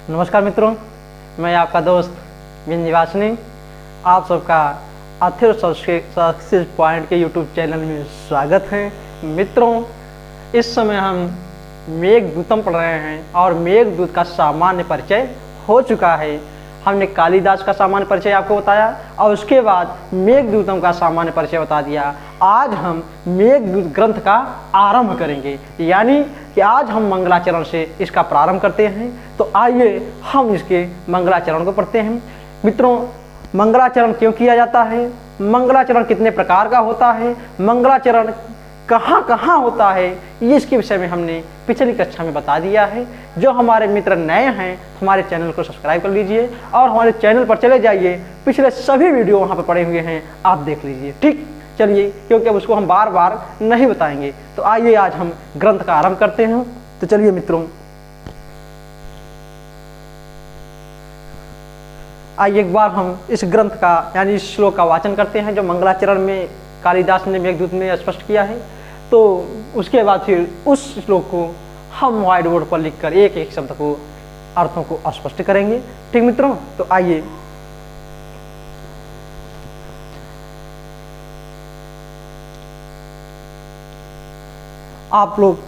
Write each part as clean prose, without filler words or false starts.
नमस्कार मित्रों, मैं आपका दोस्त निवासनी आप सबका अथिर सक्सेस पॉइंट के यूट्यूब चैनल में स्वागत है। मित्रों, इस समय हम मेघदूतम पढ़ रहे हैं और मेघदूत का सामान्य परिचय हो चुका है। हमने कालिदास का सामान्य परिचय आपको बताया और उसके बाद मेघदूतम का सामान्य परिचय बता दिया। आज हम मेघदूत ग्रंथ का आरंभ करेंगे, यानी कि आज हम मंगलाचरण से इसका प्रारंभ करते हैं। तो आइए हम इसके मंगलाचरण को पढ़ते हैं। मित्रों, मंगलाचरण क्यों किया जाता है, मंगलाचरण कितने प्रकार का होता है, मंगलाचरण कहाँ कहाँ होता है, ये इसके विषय में हमने पिछली कक्षा में बता दिया है। जो हमारे मित्र नए हैं, हमारे चैनल को सब्सक्राइब कर लीजिए और हमारे चैनल पर चले जाइए, पिछले सभी वीडियो वहाँ पर पड़े हुए हैं, आप देख लीजिए। ठीक, चलिए, क्योंकि अब उसको हम बार बार नहीं बताएंगे। तो आइए आज हम ग्रंथ का आरंभ करते हैं। तो चलिए मित्रों, आइए एक बार हम इस ग्रंथ का यानी इस श्लोक का वाचन करते हैं जो मंगलाचरण में कालिदास ने मेघदूत में स्पष्ट किया है। तो उसके बाद फिर उस श्लोक को हम व्हाइट बोर्ड पर लिखकर एक एक शब्द को अर्थों को स्पष्ट करेंगे। ठीक मित्रों, तो आइए आप लोग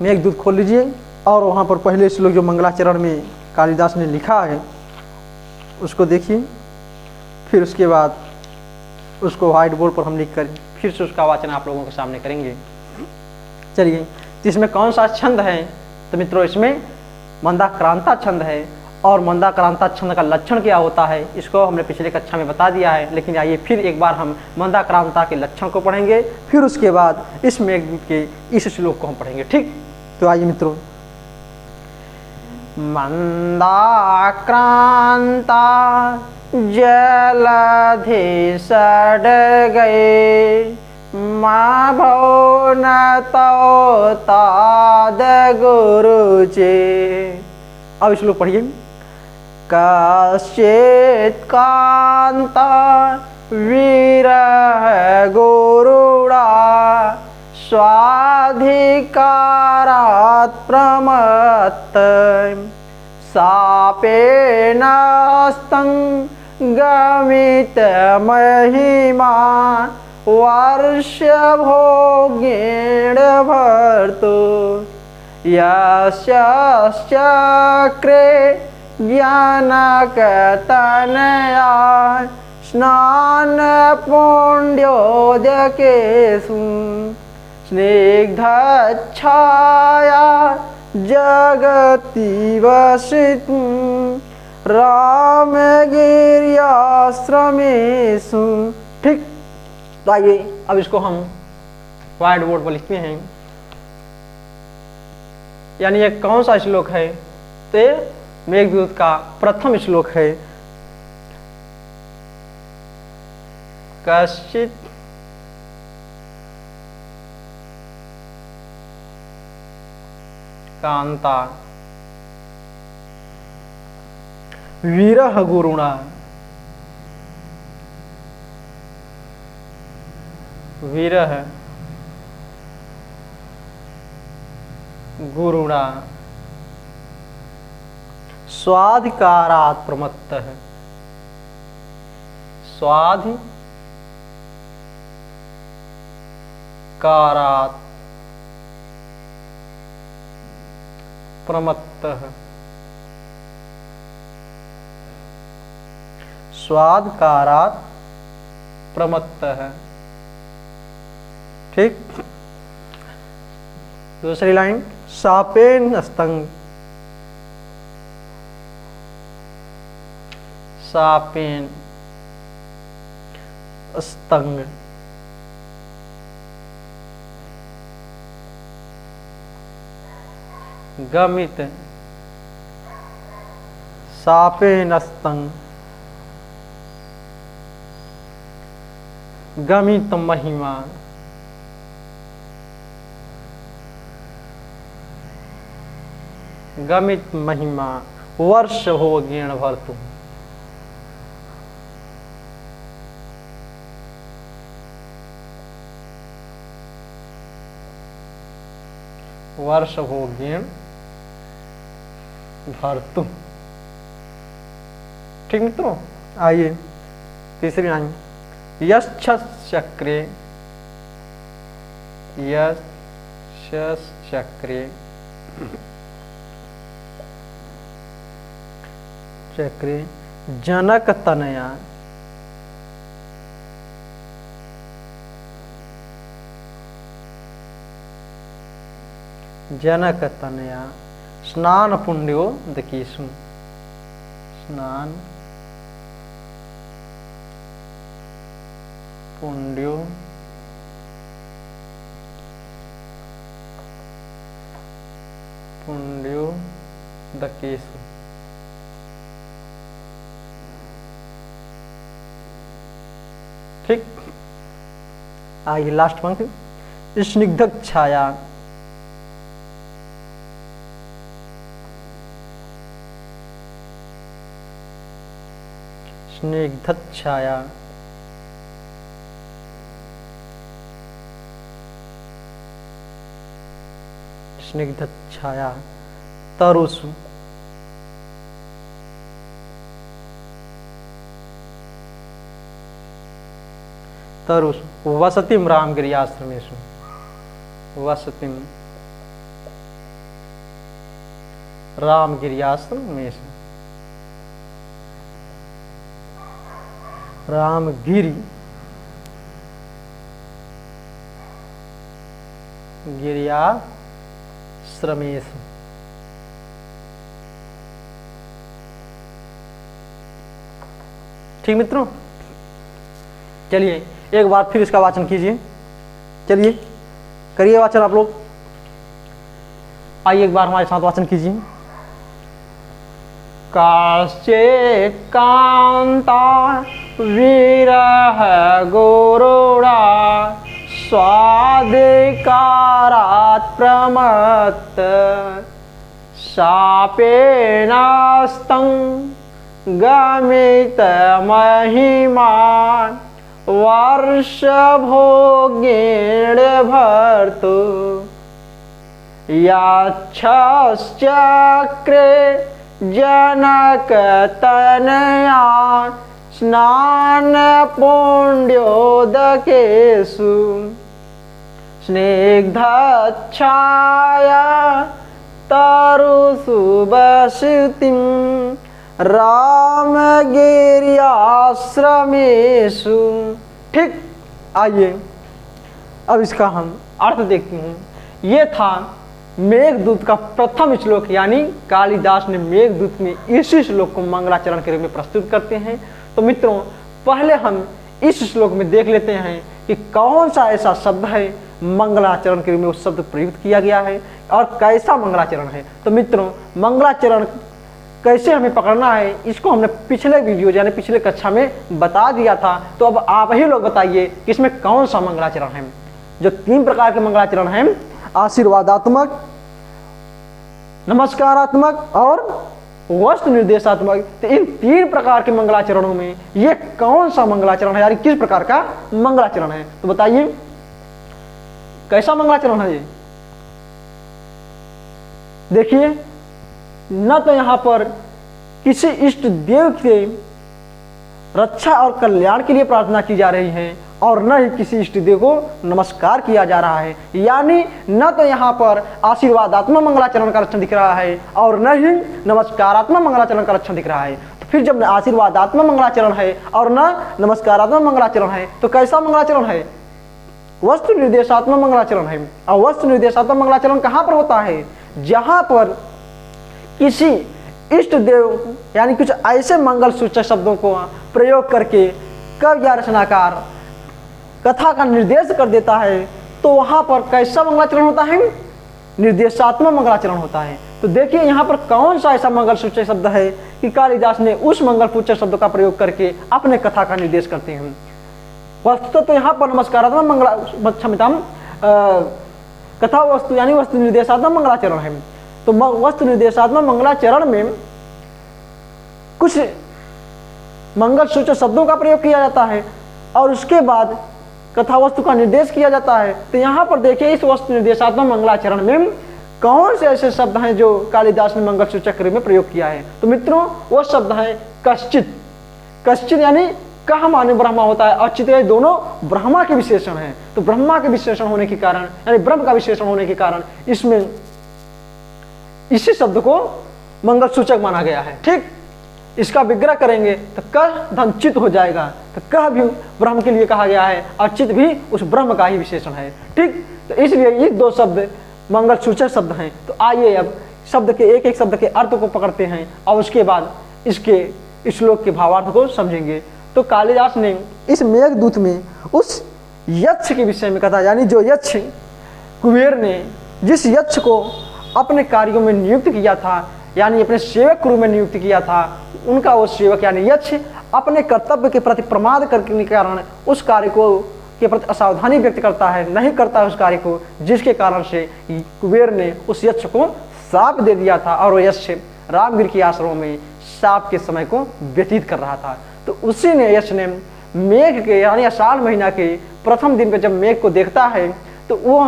मेघदूत खोल लीजिए और वहाँ पर पहले श्लोक जो मंगलाचरण में कालिदास ने लिखा है उसको देखिए। फिर उसके बाद उसको व्हाइट बोर्ड पर हम लिख कर फिर से उसका वाचन आप लोगों के सामने करेंगे। चलिए, इसमें कौन सा छंद है? तो मित्रों, इसमें मंदाक्रांता छंद है। और मंदाक्रांता छंद का लक्षण क्या होता है इसको हमने पिछले कक्षा में बता दिया है, लेकिन आइए फिर एक बार हम मंदाक्रांता के लक्षण को पढ़ेंगे। फिर उसके बाद इस मेघदूत के इस श्लोक को हम पढ़ेंगे। ठीक, तो आइए मित्रों, मंदाक्रांता जलधि सड़ गए, माँ भो न तो ताद गुरुचे। अब इस लोग पढ़िए। कश्चित् कांता विरह गुरुड़ा, स्वाधिकारात् प्रमत्त, सापेन हस्तं गमित महिमा, वर्षभोगेण भर्तु, यस्यश्चक्रे ज्ञानकतनया, स्नानपुण्योदकेषु, स्निग्धच्छाया जगति वसितुं, रामगिर्याश्रमेषु। ठीक, तो आइए अब इसको हम व्हाइट बोर्ड पर लिखते हैं। यानी ये कौन सा श्लोक है? तो ये मेघदूत का प्रथम श्लोक है। कश्चित् कांता विरह गुरुणा, विरह गुरुणा, स्वाधिकारात् प्रमत्तः, स्वाधिकारात् प्रमत्तः, स्वाधिकारात् प्रमत्तः। ठीक, दूसरी लाइन, सापेन स्तंग, सापेन स्तंग, गमित, सापेन स्तंग, गमित महिमा, गमित महिमा, वर्ष भोगेण भर्तु। वर्ष भोगेण भर्तुम। ठीक मित्रों, आइए तीसरी लाइन, यश्च चक्रे, यश्च चक्रे चक्रे जनक तनया जनक तनया स्नान पुण्यो दकेशु। स्नान पुण्यो पुण्यो दकेशु। ठीक, आइए लास्ट पंक्ति, स्निग्ध छाया, स्निग्ध छाया, स्निग्ध छाया तरुषु। तरुषु वसतिम रामगिरियाश्रमेषु, वसतिम रामगिरियाश्रमेषु। रामगिरि गिरियाश्रमेषु। ठीक मित्रों, चलिए एक बार फिर इसका वाचन कीजिए। चलिए करिए वाचन आप लोग, आइए एक बार हमारे साथ वाचन कीजिए। काश्चित् कांता विरह गुरुणा स्वाधिकारात् प्रमत्त शापेनास्तं गमित महिमान् वर्षभोगेण भर्तु। याच्छश्चक्रे जनकतनया स्नान पुण्योदकेषु। स्निग्धच्छाया तरुषु वसतिं रामगिर्याश्रमेषु। ठीक, आइए अब इसका हम अर्थ देखते हैं। ये था मेघदूत का प्रथम श्लोक, यानी कालिदास ने मेघदूत में इसी श्लोक को मंगलाचरण के रूप में प्रस्तुत करते हैं। तो मित्रों, पहले हम इस श्लोक में देख लेते हैं कि कौन सा ऐसा शब्द है मंगलाचरण के रूप में उस शब्द प्रयुक्त किया गया है और कैसा मंगलाचरण है। तो मित्रों, मंगलाचरण कैसे हमें पकड़ना है इसको हमने पिछले वीडियो यानी पिछले कक्षा में बता दिया था। तो अब आप ही लोग बताइए कि इसमें कौन सा मंगलाचरण है। जो 3 प्रकार के मंगलाचरण हैं, आशीर्वादात्मक, नमस्कारात्मक और वस्तु निर्देशात्मक। तो इन 3 प्रकार के मंगलाचरणों में ये कौन सा मंगलाचरण है, यानी किस प्रकार का मंगलाचरण है। तो बताइए कैसा मंगलाचरण है ये। देखिए, न तो यहाँ पर किसी इष्ट देव के रक्षा और कल्याण के लिए प्रार्थना की जा रही है और न ही किसी इष्ट देव को नमस्कार किया जा रहा है, यानी न तो यहाँ पर आशीर्वादात्मक मंगलाचरण का लक्षण दिख रहा है और न ही नमस्कारात्मक मंगलाचरण का लक्षण दिख रहा है। तो फिर जब आशीर्वादात्मक मंगलाचरण है और न नमस्कारात्मक मंगलाचरण है तो कैसा मंगलाचरण है, वस्तु निर्देशात्मक मंगलाचरण है। और वस्तु निर्देशात्मक मंगलाचरण कहाँ पर होता है, जहाँ पर किसी इष्ट देव यानी कुछ ऐसे मंगल सूचक शब्दों को प्रयोग करके कवि या रचनाकार कथा का निर्देश कर देता है, तो वहां पर कैसा मंगलाचरण होता है, निर्देशात्मक मंगलाचरण होता है। तो देखिए यहाँ पर कौन सा ऐसा मंगल सूचक शब्द है कि कालिदास ने उस मंगल सूचक शब्द का प्रयोग करके अपने कथा का निर्देश करते हैं। वस्तु तो यहाँ पर नमस्कारात्मक कथा वस्तु यानी वस्तु निर्देशात्मक मंगलाचरण है। तो वस्तु निर्देशात्मक मंगलाचरण में कुछ मंगल सूचक शब्दों का प्रयोग किया जाता है और उसके बाद कथा वस्तु का निर्देश किया जाता है। तो यहाँ पर देखिए इस वस्तु निर्देशात्मक मंगलाचरण में कौन से ऐसे शब्द हैं जो कालिदास ने मंगलसूचक कृति में प्रयोग किया है? तो मित्रों वो शब्द है कश्चित। कश्चित यानी कह माने ब्रह्मा होता है और चित ये दोनों ब्रह्मा के विशेषण हैं। तो ब्रह्मा के विशेषण होने के कारण यानी ब्रह्म का विशेषण होने के कारण इसमें इसी शब्द को मंगलसूचक माना गया है। ठीक, इसका विग्रह करेंगे तो कह धन चित हो जाएगा। तो कह भी ब्रह्म के लिए कहा गया है और चित भी उस ब्रह्म का ही विशेषण है। ठीक, तो इसलिए ये दो शब्द मंगलसूचक शब्द हैं। तो आइए अब शब्द के एक एक शब्द के अर्थ को पकड़ते हैं और उसके बाद इसके श्लोक के भावार्थ को समझेंगे। तो कालिदास ने इस मेघदूत में उस यक्ष के विषय में कहा, यानी जो यक्ष कुबेर ने जिस यक्ष को अपने कार्यों में नियुक्त किया था, यानी अपने सेवक के रूप में नियुक्त किया था, उनका वो सेवक यानी यक्ष अपने कर्तव्य के प्रति प्रमाद करने के कारण उस कार्य को के प्रति असावधानी व्यक्त करता है, नहीं करता है उस कार्य को, जिसके कारण से कुबेर ने उस यक्ष को शाप दे दिया था और वो यक्ष रामगिर के आश्रम में शाप के समय को व्यतीत कर रहा था। तो उसी ने यक्ष ने मेघ के यानी आषाढ़ महीना के प्रथम दिन पे जब मेघ को देखता है तो वो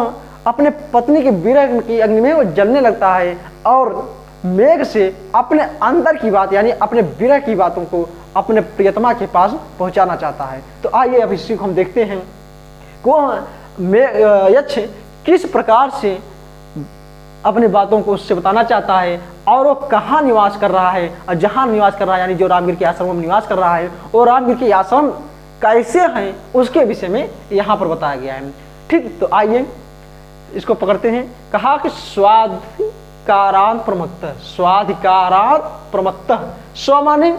अपने पत्नी के विरह की अग्नि में वो जलने लगता है और मेघ से अपने अंदर की बात यानी अपने विरह की बातों को अपने प्रियतमा के पास पहुंचाना चाहता है। तो आइए अब इसी को हम देखते हैं कि यक्ष किस प्रकार से अपनी बातों को उससे बताना चाहता है और वो कहाँ निवास कर रहा है और जहाँ निवास कर रहा है यानी जो रामगिर के आश्रम में निवास कर रहा है वो रामगिर के आश्रम कैसे हैं उसके विषय में यहाँ पर बताया गया है। ठीक, तो आइए इसको पकड़ते हैं। कहा कि स्वाधिकारांत प्रमत्त, स्वाधिकारांत प्रमत्त, स्व माने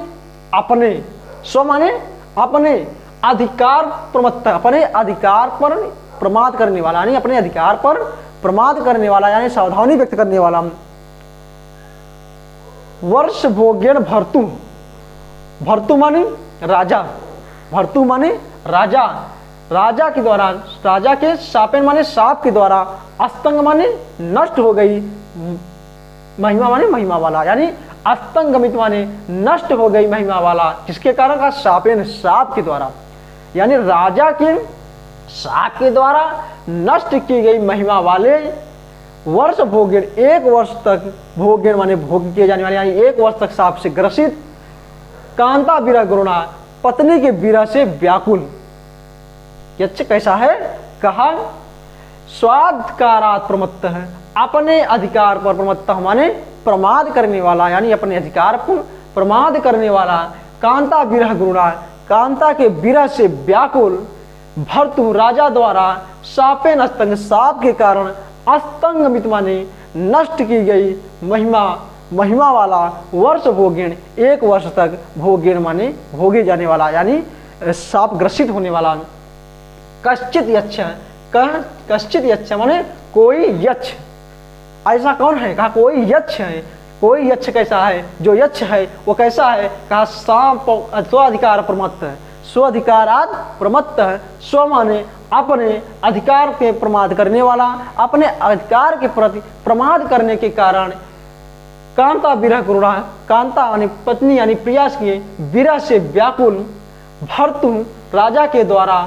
अपने, स्व माने अपने अधिकार प्रमत्त, अपने अधिकार पर प्रमाद करने वाला यानी अपने अधिकार पर प्रमाद करने वाला यानी सावधानी व्यक्त करने वाला। वर्ष भोग्यन भर्तु, भर्तु माने राजा, भर्तु माने राजा, राजा के द्वारा, राजा के शापेन माने शाप के द्वारा, अस्तंग माने नष्ट हो गई, महिमा माने महिमा वाला यानी अस्तंगमित माने नष्ट हो गई महिमा वाला, किसके कारण का? शापेन शाप के द्वारा, यानी राजा के शाप के द्वारा नष्ट की गई महिमा वाले वर्ष भोग्य, एक वर्ष तक भोग्य माने भोग किए जाने वाले यानी एक वर्ष तक शाप से ग्रसित, कांता विरह गुरुणा, पत्नी के विरह से व्याकुल। यक्ष कैसा है? कहा स्वाधिकारात् प्रमत्त है, अपने अधिकार पर प्रमत्त माने प्रमाद करने वाला यानी अपने अधिकार पर प्रमाद करने वाला, कांता विरह गुरुणा, कांता के विरह से व्याकुल, भर्तु राजा द्वारा, शापेन अस्तंग शाप के कारण, अस्तंगमित माने नष्ट की गई महिमा, महिमा वाला, वर्ष भोग्यन एक वर्ष तक, भोग्यन माने भोगे जाने वाला यानी शाप ग्रसित होने वाला। कश्चित यक्ष, कश्चित यक्ष माने कोई यक्ष, ऐसा कौन है? कहा कोई यक्ष है। कोई यक्ष कैसा है? जो यक्ष है वो कैसा है? कहा स्वाधिकार प्रमत्त है, स्वाधिकारात् प्रमत्त है, स्व माने अपने अधिकार के प्रमाद करने वाला, अपने अधिकार के प्रति प्रमाद करने के कारण, कांता विरह गुरुणा, कांता यानी पत्नी यानी प्रिया के विरह से व्याकुल, भर्तु राजा के द्वारा,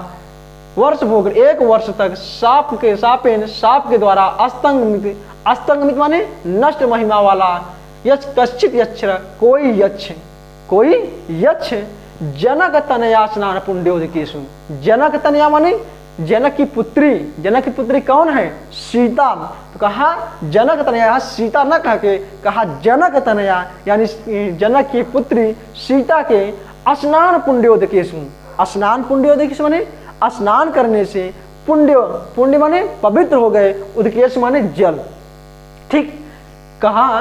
वर्ष भोग एक वर्ष तक, शाप के शापेन शाप के द्वारा, अस्तंगमित, अस्तंगमित माने नष्ट महिमा वाला, यक्ष कश्चित यक्ष, कोई यक्ष, कोई यक्ष, जनक तनया स्नान पुण्योदकेषु, जनक तनया माने जनक की पुत्री, जनक की पुत्री कौन है? सीता। तो कहा जनक तनया, सीता न कह के कहा जनक तनया यानी जनक की पुत्री सीता के स्नान पुण्योदकेषु, स्नान पुण्योदकेषु माने स्नान करने से, पुण्य, पुण्य माने पवित्र हो गए, उदकेश माने जल। ठीक, कहा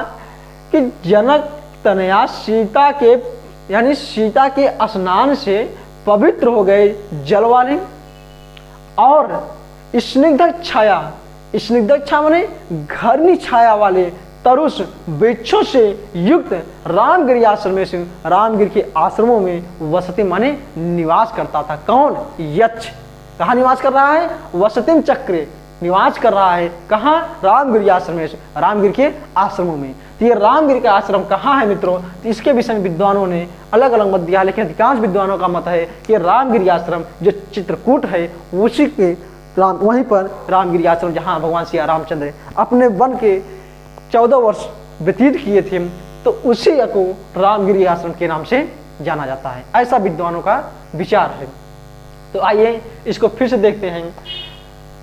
कि जनक तनया सीता के यानी सीता के स्नान से पवित्र हो गए जल वाले, और स्निग्ध छाया, स्निग्ध छाया माने घरनी छाया वाले तरुष वृक्षों से युक्त रामगिरी आश्रम में से, रामगिर के आश्रमों में वसति माने निवास करता था। कौन? यक्ष। कहाँ निवास कर रहा है? वसतिम चक्रे निवास कर रहा है। कहाँ? रामगिरी आश्रम में से, रामगिर के आश्रमों में। तो ये रामगिर का आश्रम कहाँ है मित्रों? तो इसके विषय में विद्वानों ने अलग अलग मत दिया, लेकिन अधिकांश विद्वानों का मत है कि रामगिरी आश्रम जो चित्रकूट है उसी के वहीं पर रामगिरी आश्रम, जहाँ भगवान श्री रामचंद्र अपने वन के 14 वर्ष व्यतीत किए थे, तो उसी को रामगिरी आश्रम के नाम से जाना जाता है। ऐसा विद्वानों का विचार है। तो आइए इसको फिर से देखते हैं।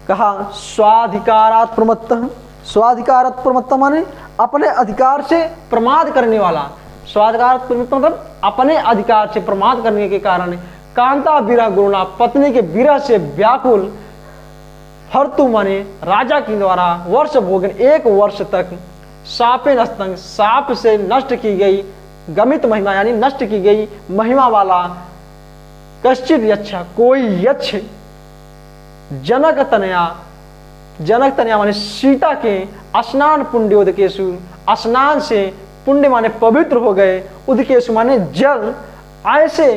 कहा स्वाधिकारात् प्रमत्तः, स्वाधिकारात् प्रमत्तः माने अपने अधिकार से प्रमाद करने वाला। स्वाधिकारात् प्रमत्तः मतलब अपने अधिकार से प्रमाद करने के कारण कांता विरह गुरुणा, पत्नी के विरह से व्याकुल, हर्तु माने राजा के द्वारा वर्ष भोगन 1 वर्ष तक सापे नस्तंग, साप से नष्ट की गई गमित महिमा यानी नष्ट की गई महिमा वाला कश्चित यक्ष, कोई यक्ष जनक तनया, जनक तनया माने सीता के स्नान पुण्योदकेशु, स्नान से पुण्य माने पवित्र हो गए, उदकेशु माने जल, ऐसे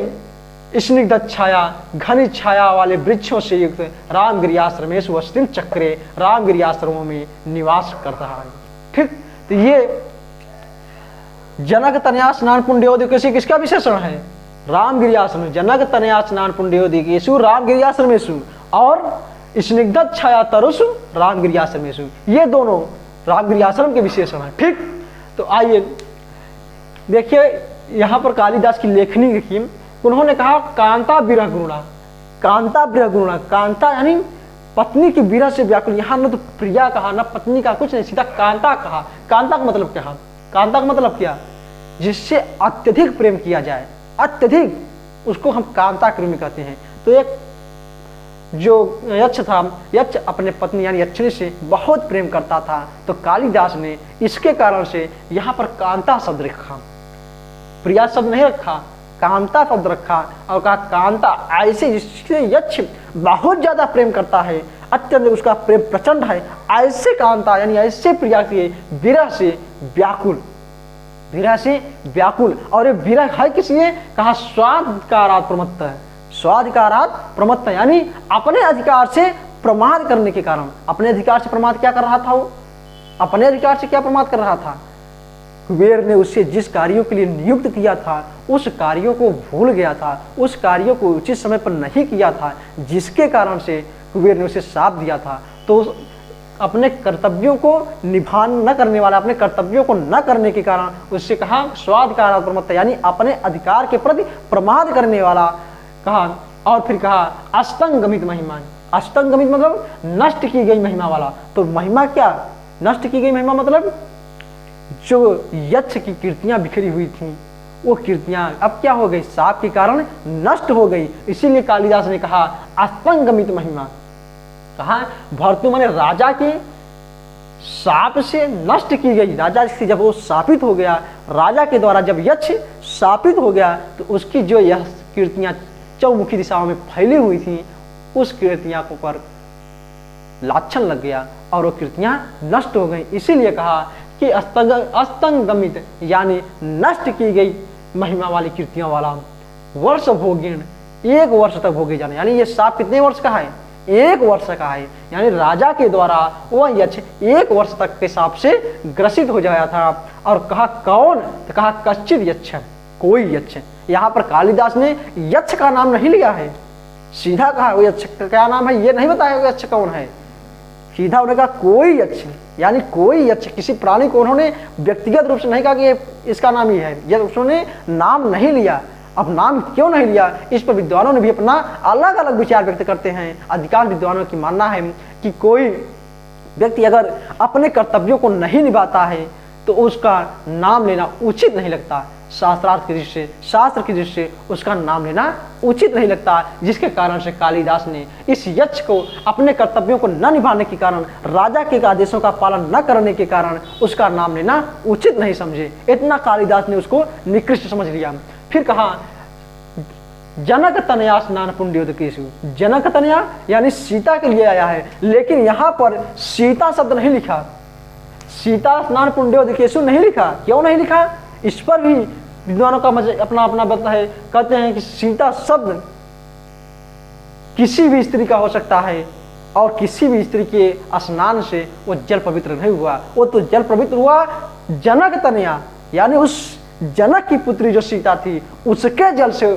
स्निग्ध छाया घनी छाया वाले वृक्षों से युक्त रामगिरी आश्रमेश वस्तिम चक्रे, रामगिरी आश्रमों में निवास कर रहा है। ठीक, तो ये जनक तनया स्नान पुण्योदकेशु किसका विशेषण है? रामगिरी आश्रम। जनक तनया स्नान पुण्योदकेशु रामगिरी आश्रमेशु और स्निग्ध छाया तरुषु रामगिरी आश्रमेशु, ये दोनों रामगिरी आश्रम के विशेषण है। ठीक, तो आइए देखिए यहाँ पर कालिदास की लेखनी देखिए। उन्होंने कहा कांता विरह गुरुणा, कांता विरह गुरुणा, कांता यानी पत्नी की विरह से व्याकुल। यहाँ न तो प्रिया कहा न पत्नी का, कुछ नहीं, सीधा कांता कहा। कांता का मतलब क्या? कांता का मतलब क्या? जिससे अत्यधिक प्रेम किया जाए, अत्यधिक, उसको हम कांता कृमि कहते हैं। तो एक जो यक्ष था, यक्ष अपने पत्नी यानी यक्षिणी से बहुत प्रेम करता था, तो कालिदास ने इसके कारण से यहाँ पर कांता शब्द रखा, प्रिया शब्द नहीं रखा, कांता शब्द रखा और कहा कांता ऐसे जिससे यक्ष बहुत ज्यादा प्रेम करता है, अत्यंत उसका प्रेम प्रचंड है, ऐसे कांता यानी ऐसे प्रिया के विरह से व्याकुल, विरह से व्याकुल। और ये विरह है किस लिए? कहा स्वाधिकारात् प्रमत्त है, स्वाधिकारात् प्रमत्त यानी अपने अधिकार से प्रमाद करने के कारण। अपने अधिकार से प्रमाद क्या कर रहा था? वो अपने अधिकार से क्या प्रमाद कर रहा था? कुबेर ने उससे जिस कार्यों के लिए नियुक्त किया था उस कार्यों को भूल गया था, उस कार्यों को उचित समय पर नहीं किया था, जिसके कारण से कुबेर ने उसे श्राप दिया था। तो अपने कर्तव्यों को निभान न करने वाला, अपने कर्तव्यों को न करने के कारण उससे कहा स्वाधिकारात् प्रमत्त यानी अपने अधिकार के प्रति प्रमाद करने वाला। कहा और फिर कहा अस्तंगमित महिमा, अस्तंगमित मतलब नष्ट की गई महिमा वाला। तो महिमा क्या? नष्ट की गई महिमा मतलब जो यक्ष की कीर्तियां बिखरी हुई थी, वो कीर्तियां अब क्या हो गई? शाप के कारण नष्ट हो गई। इसीलिए कालिदास ने कहा अस्तंगमित महिमा। कहा भर्तु माने राजा के शाप से नष्ट की गई, राजा से जब वो शापित हो गया, राजा के द्वारा जब यक्ष शापित हो गया तो उसकी जो यह कीर्तियां चौमुखी दिशाओं में फैली हुई थी, उस कीर्तियां को पर लाछन लग गया और वो कीर्तियां नष्ट हो गई। इसीलिए कहा कि अस्तंगमित यानी नष्ट की गई महिमा वाली कीर्तियां वाला वर्ष भोगिण, 1 वर्ष तक भोगे जाने। यानी ये शाप कितने वर्ष का है? 1 वर्ष का है। यानी राजा के द्वारा वह यक्ष 1 वर्ष तक के शाप से ग्रसित हो जाया था। और कहा कौन? तो कहा कश्चित यक्ष, कोई यक्ष। यहाँ पर कालिदास ने यक्ष का नाम नहीं लिया है, सीधा कहा वो यक्ष का क्या नाम है ये नहीं बताया यक्ष कौन है, सीधा उन्होंने कहा कोई यक्ष, यानी कोई यक्ष। किसी प्राणी को उन्होंने व्यक्तिगत रूप से नहीं कहा कि इसका नाम ही है, यह उन्होंने नाम नहीं लिया। अब नाम क्यों नहीं लिया, इस पर विद्वानों ने भी अपना अलग अलग विचार व्यक्त करते हैं। अधिकांश विद्वानों की मानना है कि कोई व्यक्ति अगर अपने कर्तव्यों को नहीं निभाता है तो उसका नाम लेना उचित नहीं लगता। शास्त्रार्थ की दृष्टि से, शास्त्र की दृष्टि से उसका नाम लेना उचित नहीं लगता, जिसके कारण से कालिदास ने इस यक्ष को अपने कर्तव्यों को न निभाने के कारण, राजा के आदेशों का पालन न करने के कारण उसका नाम लेना उचित नहीं समझे। इतना कालिदास ने उसको निकृष्ट समझ लिया। फिर कहा जनक तनया स्नान पुण्योदकेशु, जनक तनया यानी सीता के लिए आया है, लेकिन यहाँ पर सीता शब्द नहीं लिखा, सीता स्नान पुण्योदकेशु नहीं लिखा। क्यों नहीं लिखा? इस पर भी विद्वानों का अपना अपना मत है। कहते हैं कि सीता शब्द किसी भी स्त्री का हो सकता है और किसी भी स्त्री के स्नान से वो जल पवित्र नहीं हुआ, वो तो जल पवित्र हुआ जनक तनया यानी उस जनक की पुत्री जो सीता थी उसके जल से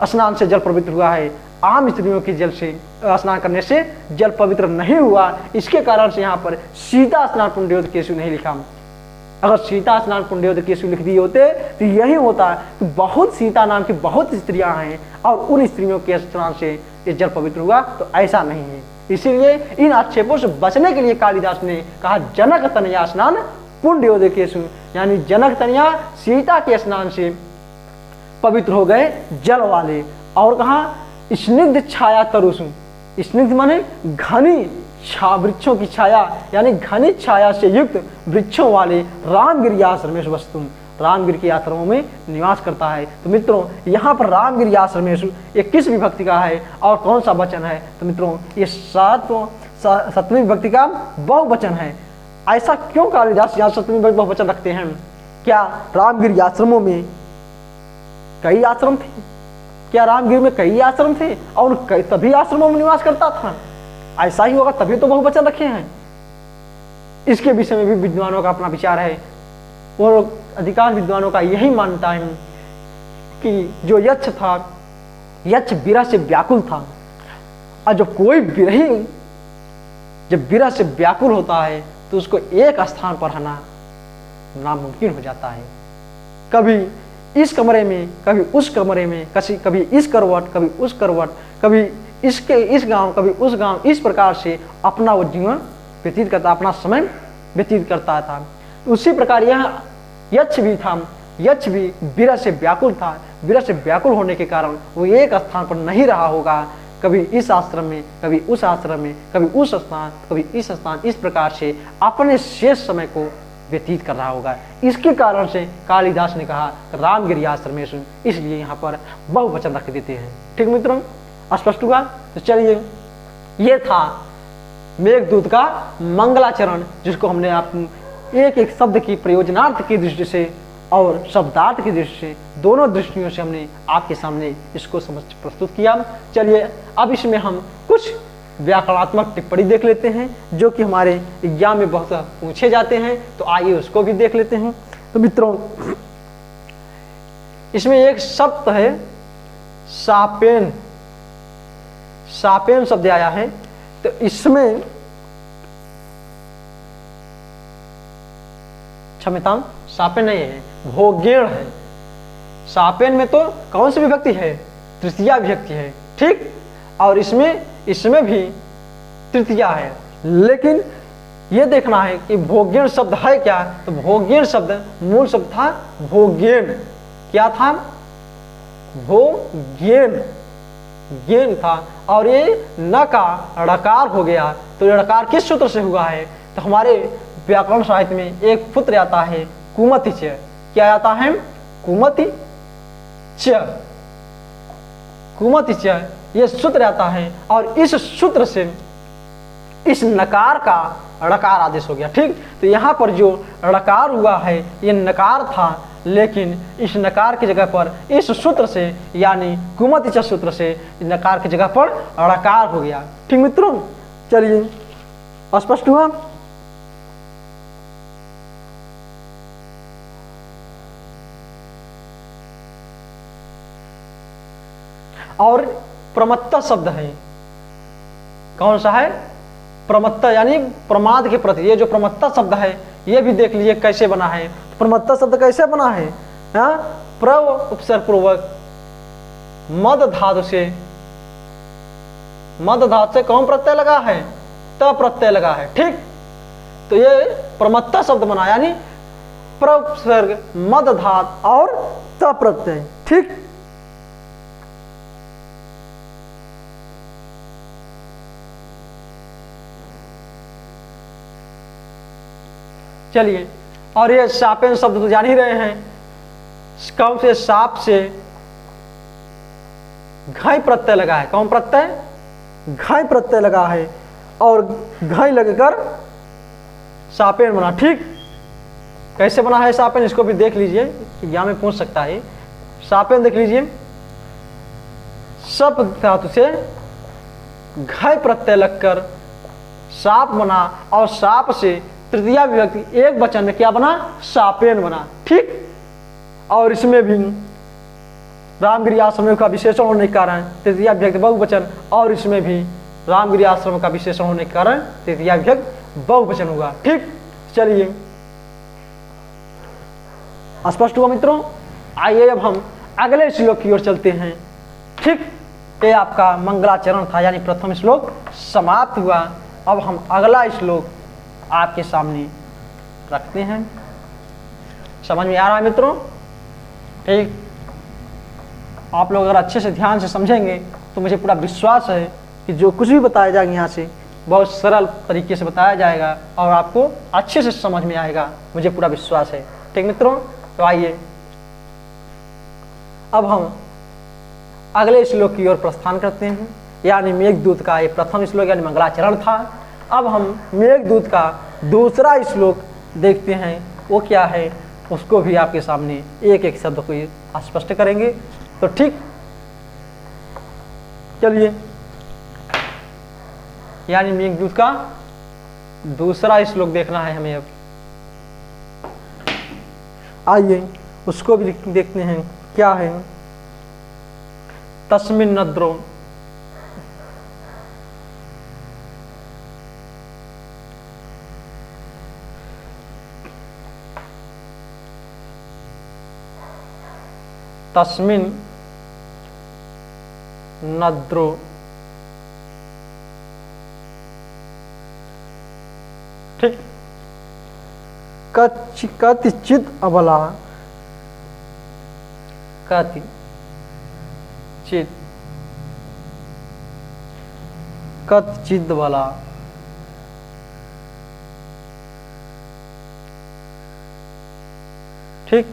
स्नान से जल पवित्र हुआ है। आम स्त्रियों के जल से स्नान करने से जल पवित्र नहीं हुआ, इसके कारण से यहाँ पर सीता स्नान पुण्योदकेषु नहीं लिखा। अगर सीता स्नान पुण्योदकेषु लिख दिए होते तो यही होता कि बहुत सीता नाम की बहुत स्त्रियां हैं और उन स्त्रियों के स्नान से ये जल पवित्र हुआ, तो ऐसा नहीं है। इसीलिए इन आक्षेपों से बचने के लिए कालिदास ने कहा जनक तनया स्नान पुण्योदकेषु, यानी जनक तनया सीता के स्नान से पवित्र हो गए जल वाले। और कहा स्निग्ध छाया तरुषु, स्निग्ध माने घनी वृक्षों की छाया, यानी घनी छाया से युक्त वृक्षों वाले रामगिरी आश्रमेषु वस्तुम, रामगिरी के आश्रमों में निवास करता है। तो मित्रों यहाँ पर रामगिरी आश्रमेषु ये किस विभक्ति का है और कौन सा वचन है? तो मित्रों ये सप्तमी विभक्ति का बहुवचन है। ऐसा क्यों कालिदास यहाँ सप्तमी विभक्ति बहुवचन रखते हैं? क्या रामगिरी आश्रमों में कई आश्रम थे? क्या रामगिरी में कई आश्रम थे और तभी आश्रमों में निवास करता था? ऐसा ही होगा तभी तो बहुवचन रखे हैं। इसके विषय में भी विद्वानों का अपना विचार है और अधिकांश विद्वानों का यही मानता है कि जो यक्ष था, यक्ष विरह से व्याकुल था, और जब कोई विरही जब विरह से व्याकुल होता है तो उसको एक स्थान पर रहना नामुमकिन हो जाता है। कभी इस कमरे में, कभी उस कमरे में, कभी इस करवट, कभी उस करवट, कभी इस गांव, कभी उस गांव, इस प्रकार से अपना वो जीवन व्यतीत करता, अपना समय व्यतीत करता था। उसी प्रकार यह यक्ष भी था, यक्ष भी विरह से व्याकुल था। विरह से व्याकुल होने के कारण वो एक स्थान पर नहीं रहा होगा, कभी इस आश्रम में, कभी उस आश्रम में, कभी उस स्थान, कभी इस स्थान, इस प्रकार से अपने शेष समय को व्यतीत कर रहा होगा। इसके कारण से कालिदास ने कहा रामगिरी आश्रमेषु, इसलिए यहाँ पर बहुवचन रख देते हैं। ठीक मित्रों, स्पष्ट हुआ? तो चलिए, ये था मेघदूत का मंगलाचरण, जिसको हमने आप एक एक शब्द की प्रयोजनार्थ की दृष्टि से और शब्दार्थ की दृष्टि से, दोनों दृष्टियों से हमने आपके सामने इसको समझ प्रस्तुत किया। चलिए अब इसमें हम कुछ व्याकरणात्मक टिप्पणी देख लेते हैं जो कि हमारे एग्जाम में बहुत पूछे जाते हैं, तो आइए उसको भी देख लेते हैं। तो मित्रों, इसमें एक शब्द है सापेन, सापेन शब्द आया है। तो इसमें क्षमता सापेन नहीं है, भोगेण है। सापेन में तो कौन सी विभक्ति है? तृतीया विभक्ति है। ठीक, और इसमें भी तृतीया है, लेकिन यह देखना है कि भोग्यन शब्द है क्या। तो भोग्यन शब्द मूल शब्द था भोग्यन। क्या था? भोग्यन, ज्ञान था, और ये न का ड़कार हो गया। तो ये ड़कार किस सूत्र से हुआ है? तो हमारे व्याकरण साहित्य में एक सूत्र आता है कुमति च। क्या आता है? कुमति च, कुमति च, ये सूत्र आता है, और इस सूत्र से इस नकार का ड़कार आदेश हो गया। ठीक, तो यहाँ पर जो ड़कार हुआ है ये नकार था, लेकिन इस नकार की जगह पर इस सूत्र से, यानी कुमति च सूत्र से नकार की जगह पर ड़कार हो गया। ठीक मित्रों, चलिए स्पष्ट हुआ? और प्रमत्ता शब्द है, कौन सा है? प्रमत्ता, यानी प्रमाद के प्रति। ये जो प्रमत्ता शब्द है ये भी देख लीजिए कैसे बना है। प्रमत्ता शब्द कैसे बना है? प्र उपसर्ग पूर्वक मद धातु से, मद धातु से कौन प्रत्यय लगा है? त प्रत्यय लगा है। ठीक, तो ये प्रमत्ता शब्द बना, यानी प्र उपसर्ग मद धातु और त प्रत्यय। ठीक, चलिए, और ये सापेन शब्द तो जान ही रहे हैं, कौन से? साप से घाई प्रत्यय लगा है। कौन प्रत्यय? घाई प्रत्यय लगा है, और घाई लगकर सापेन बना। ठीक, कैसे बना है सापेन? इसको भी देख लीजिए, एग्जाम में पूछ सकता है। सापेन देख लीजिए, सप धातु से घाई प्रत्यय लगकर साप बना, और साप से तृतीया विभक्ति एक वचन में क्या बना? सापेन बना। ठीक, और इसमें भी रामगिरी आश्रम का विशेषण होने के कारण तृतीया विभक्त बहुवचन, और इसमें भी रामगिरी आश्रम का विशेषण होने के कारण तृतीया विभक्त बहुवचन होगा। ठीक, चलिए स्पष्ट हुआ मित्रों। आइए अब हम अगले श्लोक की ओर चलते हैं। ठीक, ये आपका मंगलाचरण था, यानी प्रथम श्लोक समाप्त हुआ। अब हम अगला श्लोक आपके सामने रखते हैं। समझ में आ रहा है मित्रों? ठीक, आप लोग अगर अच्छे से ध्यान से समझेंगे तो मुझे पूरा विश्वास है कि जो कुछ भी बताया जाएगा यहाँ से बहुत सरल तरीके से बताया जाएगा और आपको अच्छे से समझ में आएगा, मुझे पूरा विश्वास है। ठीक मित्रों, तो आइए अब हम अगले श्लोक की ओर प्रस्थान करते हैं। यानी मेघदूत का ये प्रथम श्लोक यानी मंगलाचरण था। अब हम मेघदूत का दूसरा श्लोक देखते हैं, वो क्या है उसको भी आपके सामने एक एक शब्द को स्पष्ट करेंगे। तो ठीक, चलिए, यानी मेघदूत का दूसरा श्लोक देखना है हमें। अब आइए उसको भी देखते हैं, क्या है। तस्मिन् नद्रो तस्मिन् नद्रो ठीक, कतिचित् अबला, कतिचित् बला, ठीक,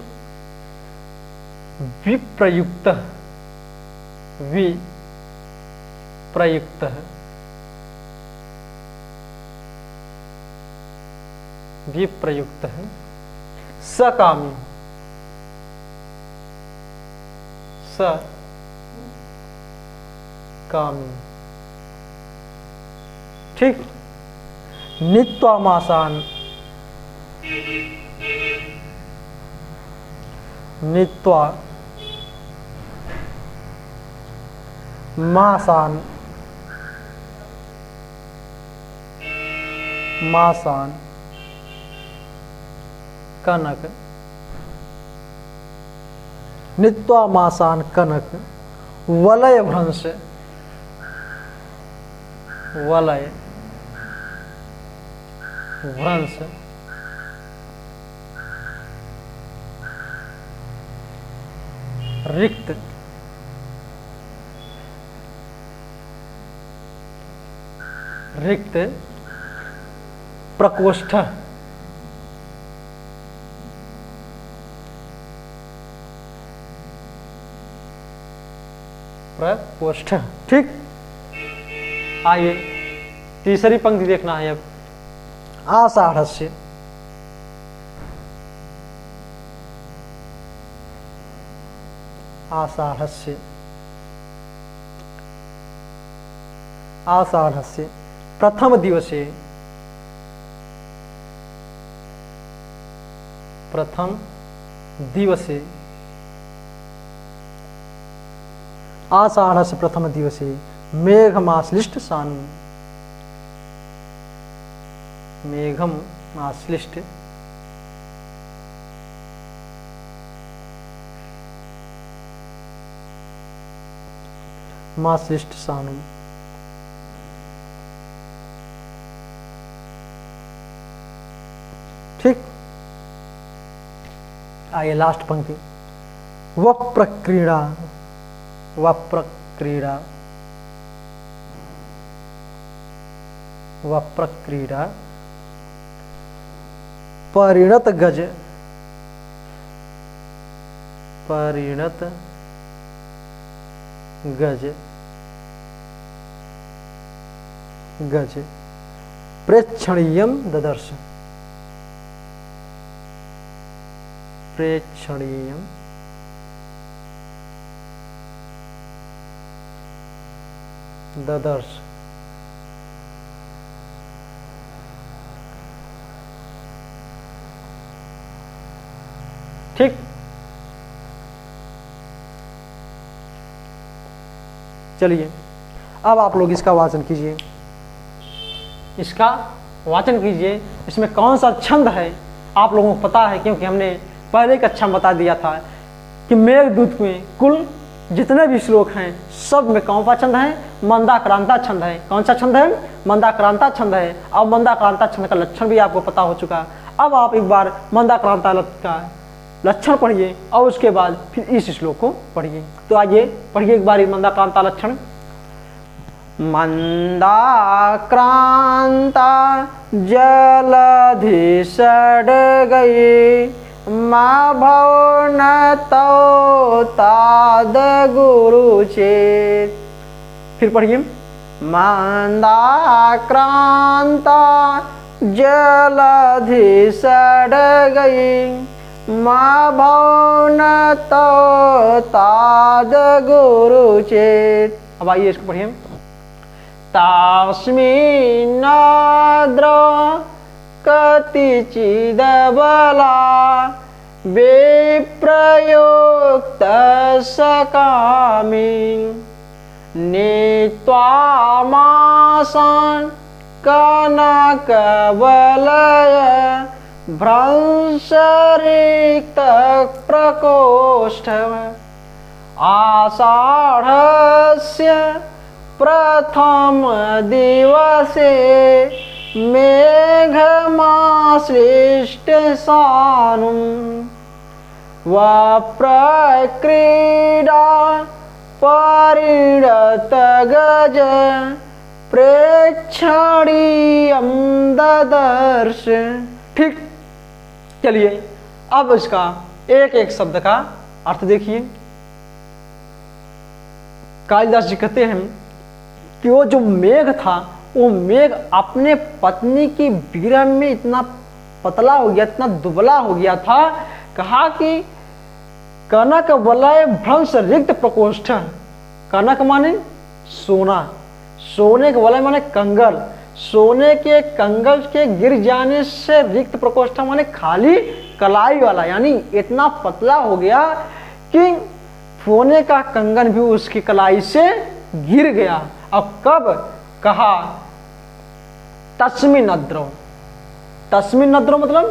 विप्रयुक्त, विप्रयुक्त सकामी, सकामी, ठीक, नित्वामासान, मासान, कनक, नित्वामासान कनक, वलय भ्रंश, रिक्त, प्रकोष्ठ, ठीक। आइए तीसरी पंक्ति देखना है अब। आषाढ़स्य, प्रथम दिवसे, आषाढ़स्य प्रथम दिवसे मेघमाश्लिष्ट सानु, माश्लिष्ट सानु, ठीक। आइए लास्ट पंक्ति। वप्रक्रीड़ा, परिणत गज, प्रेक्षणीयम ददर्श, ठीक। चलिए अब आप लोग इसका वाचन कीजिए, इसका वाचन कीजिए। इसमें कौन सा छंद है आप लोगों को पता है, क्योंकि हमने पहले कक्षा में बता दिया था कि मेघदूत में कुल जितने भी श्लोक हैं सब में कौन सा छंद है, मंदाक्रांता छंद है। कौन सा छंद है? मंदाक्रांता छंद है। अब मंदाक्रांता छंद का लक्षण भी आपको पता हो चुका। अब आप एक बार मंदाक्रांता का लक्षण पढ़िए और उसके बाद फिर इस श्लोक को पढ़िए। तो आइए पढ़िए एक बार मंदाक्रांता लक्षण। मंदाक्रांता जलधि षड्गई मा भव न तौ ताद गुरु चेत। फिर पढ़िए मंदाक्रांता जलधि षड्गई मा भव न तौ ताद गुरु चेत। अब आइए इसको पढ़िए। तास्मिन्नाद्र कतिचिदबला विप्रयुक्त सकामी नीत्वामासन कनकवलय भ्रंशरिक्त प्रकोष्ठ आषाढ़स्य प्रथम दिवसे मेघमाश्लिष्ट सानुं वप्रक्रीडा परिणत गज प्रेक्षणीयं ददर्श। ठीक, चलिए अब इसका एक एक शब्द का अर्थ देखिए। कालिदास जी कहते हैं कि वो जो मेघ था, वो मेघ अपने पत्नी की विरह में इतना पतला हो गया, इतना दुबला हो गया था, कहा कि कनक वलय भ्रंश रिक्त प्रकोष्ठ। कनक माने सोना, सोने के वलय माने कंगल, सोने के कंगल के गिर जाने से रिक्त प्रकोष्ठ माने खाली कलाई वाला, यानी इतना पतला हो गया कि सोने का कंगन भी उसकी कलाई से गिर गया। अब कब कहा? तस्मिन् नद्रो। तस्मिन् नद्रो मतलब,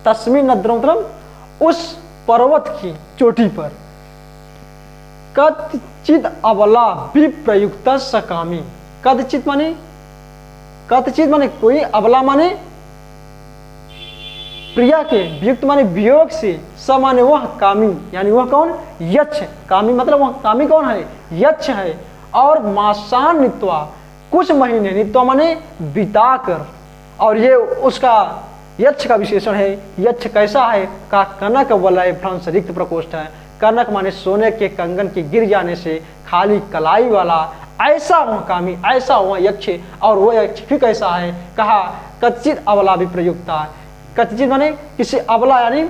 तस्मिन् नद्रो मतलब उस पर्वत की चोटी पर कदचिद अबला विप्रयुक्त सकामी। कदचित माने, कदचित माने कोई, अबला माने प्रिया के, वियुक्त माने वियोग से, स माने वह कामी, यानी वह कौन? यक्ष। कामी मतलब वह कामी कौन है? यक्ष है। और मासान नित्वा, कुछ महीने, नित्वा माने बिताकर, और ये उसका यक्ष का विशेषण है। यक्ष कैसा है? का कनक वलय भ्रंश रिक्त प्रकोष्ठ है। कनक माने सोने के कंगन के गिर जाने से खाली कलाई वाला, ऐसा वह कामी, ऐसा वह यक्ष। और वह यक्ष भी कैसा है? कहा कच्चित अबला भी प्रयुक्ता। कच्चित माने किसी अबला यानी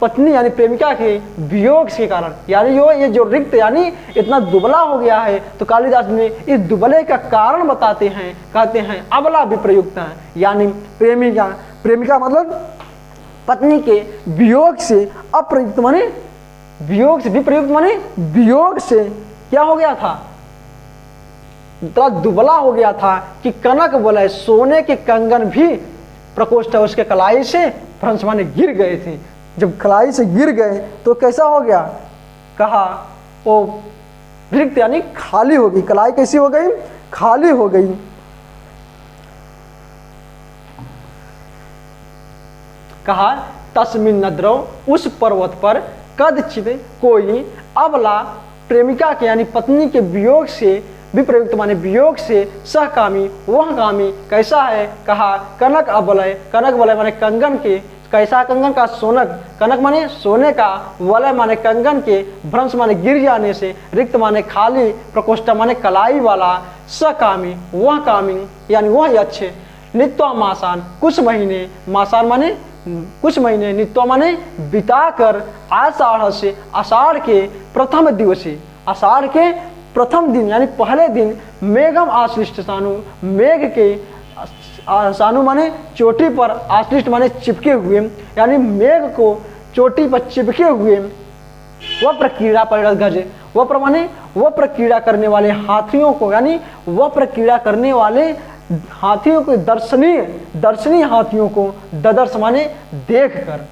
पत्नी यानी प्रेमिका के वियोग के कारण, यानी ये जो रिक्त यानी इतना दुबला हो गया है। तो कालिदास ने इस दुबले का कारण बताते हैं, कहते हैं अबला विप्रयुक्त है, यानी प्रेमिका, प्रेमिका मतलब पत्नी के वियोग से अप्रयुक्त माने वियोग से, विप्रयुक्त माने वियोग से क्या हो गया था? इतना दुबला हो गया था कि कनक वलय सोने के कंगन भी प्रकोष्ठ उसके कलाई से भ्रंश माने गिर गए थे। जब कलाई से गिर गए तो कैसा हो गया? कहा वो रिक्त यानी खाली हो गई। कलाई कैसी हो गई? खाली हो गई। कहा तस्मिन् नद्रौ, उस पर्वत पर कदचित कोई अबला प्रेमिका के यानी पत्नी के वियोग से, विप्रयुक्त माने वियोग से, सहकामी वह कामी कैसा है? कहा कनक अबलय, कनक वलय माने कंगन के, कैसा कंगन का? सोनक, कनक माने सोने का, वलय माने कंगन के, भ्रंश माने गिर जाने से, रिक्त माने खाली, प्रकोष्ठ माने कलाई वाला, सकामी वह कामी यानी वह यक्ष, नित्वा मासान कुछ महीने, मासान माने कुछ महीने, नित्वा माने बिताकर, आषाढ़ से आषाढ़ के प्रथम दिवसे, आषाढ़ के प्रथम दिन यानी पहले दिन, मेघम आश्लिष्ट सानु, मेघ के सानु माने चोटी पर, आश्लिष्ट माने चिपके हुए, यानी मेघ को चोटी पर चिपके हुए, वह प्रक्रिया परिणत गज, वप्र माने वप्र क्रीड़ा करने वाले हाथियों को, यानी वप्र क्रीड़ा करने वाले हाथियों को दर्शनीय हाथियों को ददर्श माने देख कर,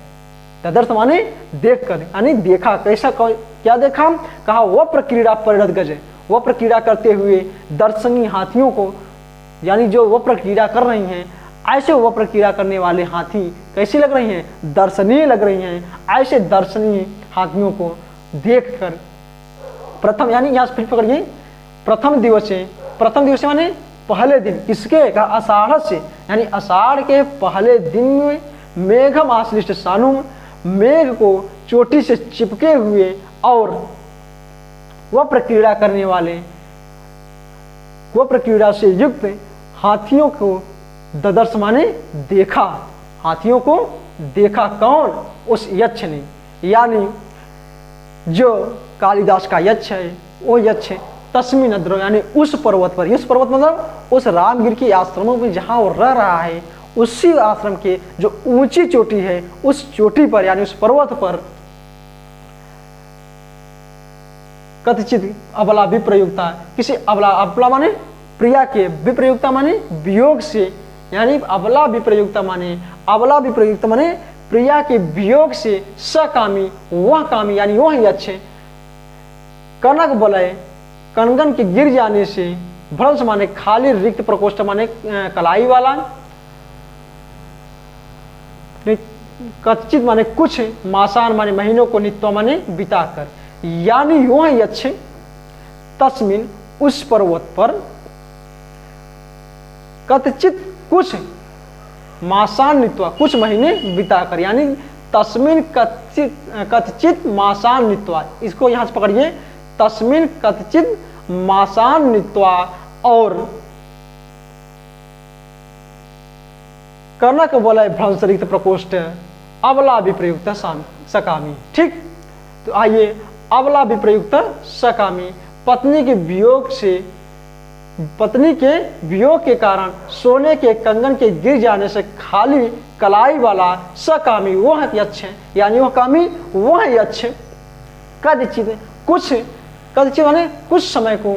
ददर्श माने देख कर, यानी देखा। कैसा, क्या देखा? कहा वप्र क्रीड़ा परिणत गज, वप्र क्रीड़ा करते हुए दर्शनीय हाथियों को, यानी जो वप्र क्रीड़ा कर रही हैं, ऐसे वप्र क्रीड़ा करने वाले हाथी कैसी लग रही हैं? दर्शनीय लग रही हैं। ऐसे दर्शनीय हाथियों को देखकर प्रथम, यानी यहाँ फिर पकड़िए, प्रथम दिवस माने पहले दिन, किसके? का आषाढ़ से, यानी आषाढ़ के पहले दिन में मेघम आश्लिष्ट सानुम, मेघ को चोटी से चिपके हुए और वप्र क्रीड़ा करने वाले, वप्र क्रीड़ा से युक्त हाथियों को ददर्श माने देखा, हाथियों को देखा। कौन? उस यक्ष ने, यानी जो कालिदास का यक्ष है, वो यक्ष तस्मिन अद्रो, यानी उस पर्वत पर, इस पर्वत मतलब उस रामगिर के आश्रमों में जहाँ वो रह रहा है, उसी आश्रम के जो ऊंची चोटी है, उस चोटी पर यानी उस पर्वत पर कथचित अबला विप्रयुक्ता, किसी अबला माने प्रिया के, विप्रयुक्ता माने वियोग से, यानी अबला विप्रयुक्ता माने प्रिया के वियोग से सकामी, वह कामी यानी वह यक्ष कनक बलय, कनगन के गिर जाने से, भ्रंश माने खाली रिक्त, प्रकोष्ठ माने कलाई वाला, कच्चित माने कुछ, मासान माने महीनों को, नित्य माने बिताकर, यानी वह यक्ष तस्मिन उस पर्वत पर कथचित कुछ मासान नित्वा, कुछ महीने बिताकर, यानी तस्मिन कथचित मासान नित्वा, इसको यहां से पकड़िए, तस्मिन कथचित मासान नित्वा और कनक बलय भ्रंश रिक्त प्रकोष्ठ अबला विप्रयुक्त सकामी। ठीक, तो आइए, अबला विप्रयुक्त सकामी, पत्नी के वियोग के कारण सोने के कंगन के गिर जाने से खाली कलाई वाला सकामी, वह यक्ष, यानी वह कामी, वह यक्ष कदचित माने कुछ समय को,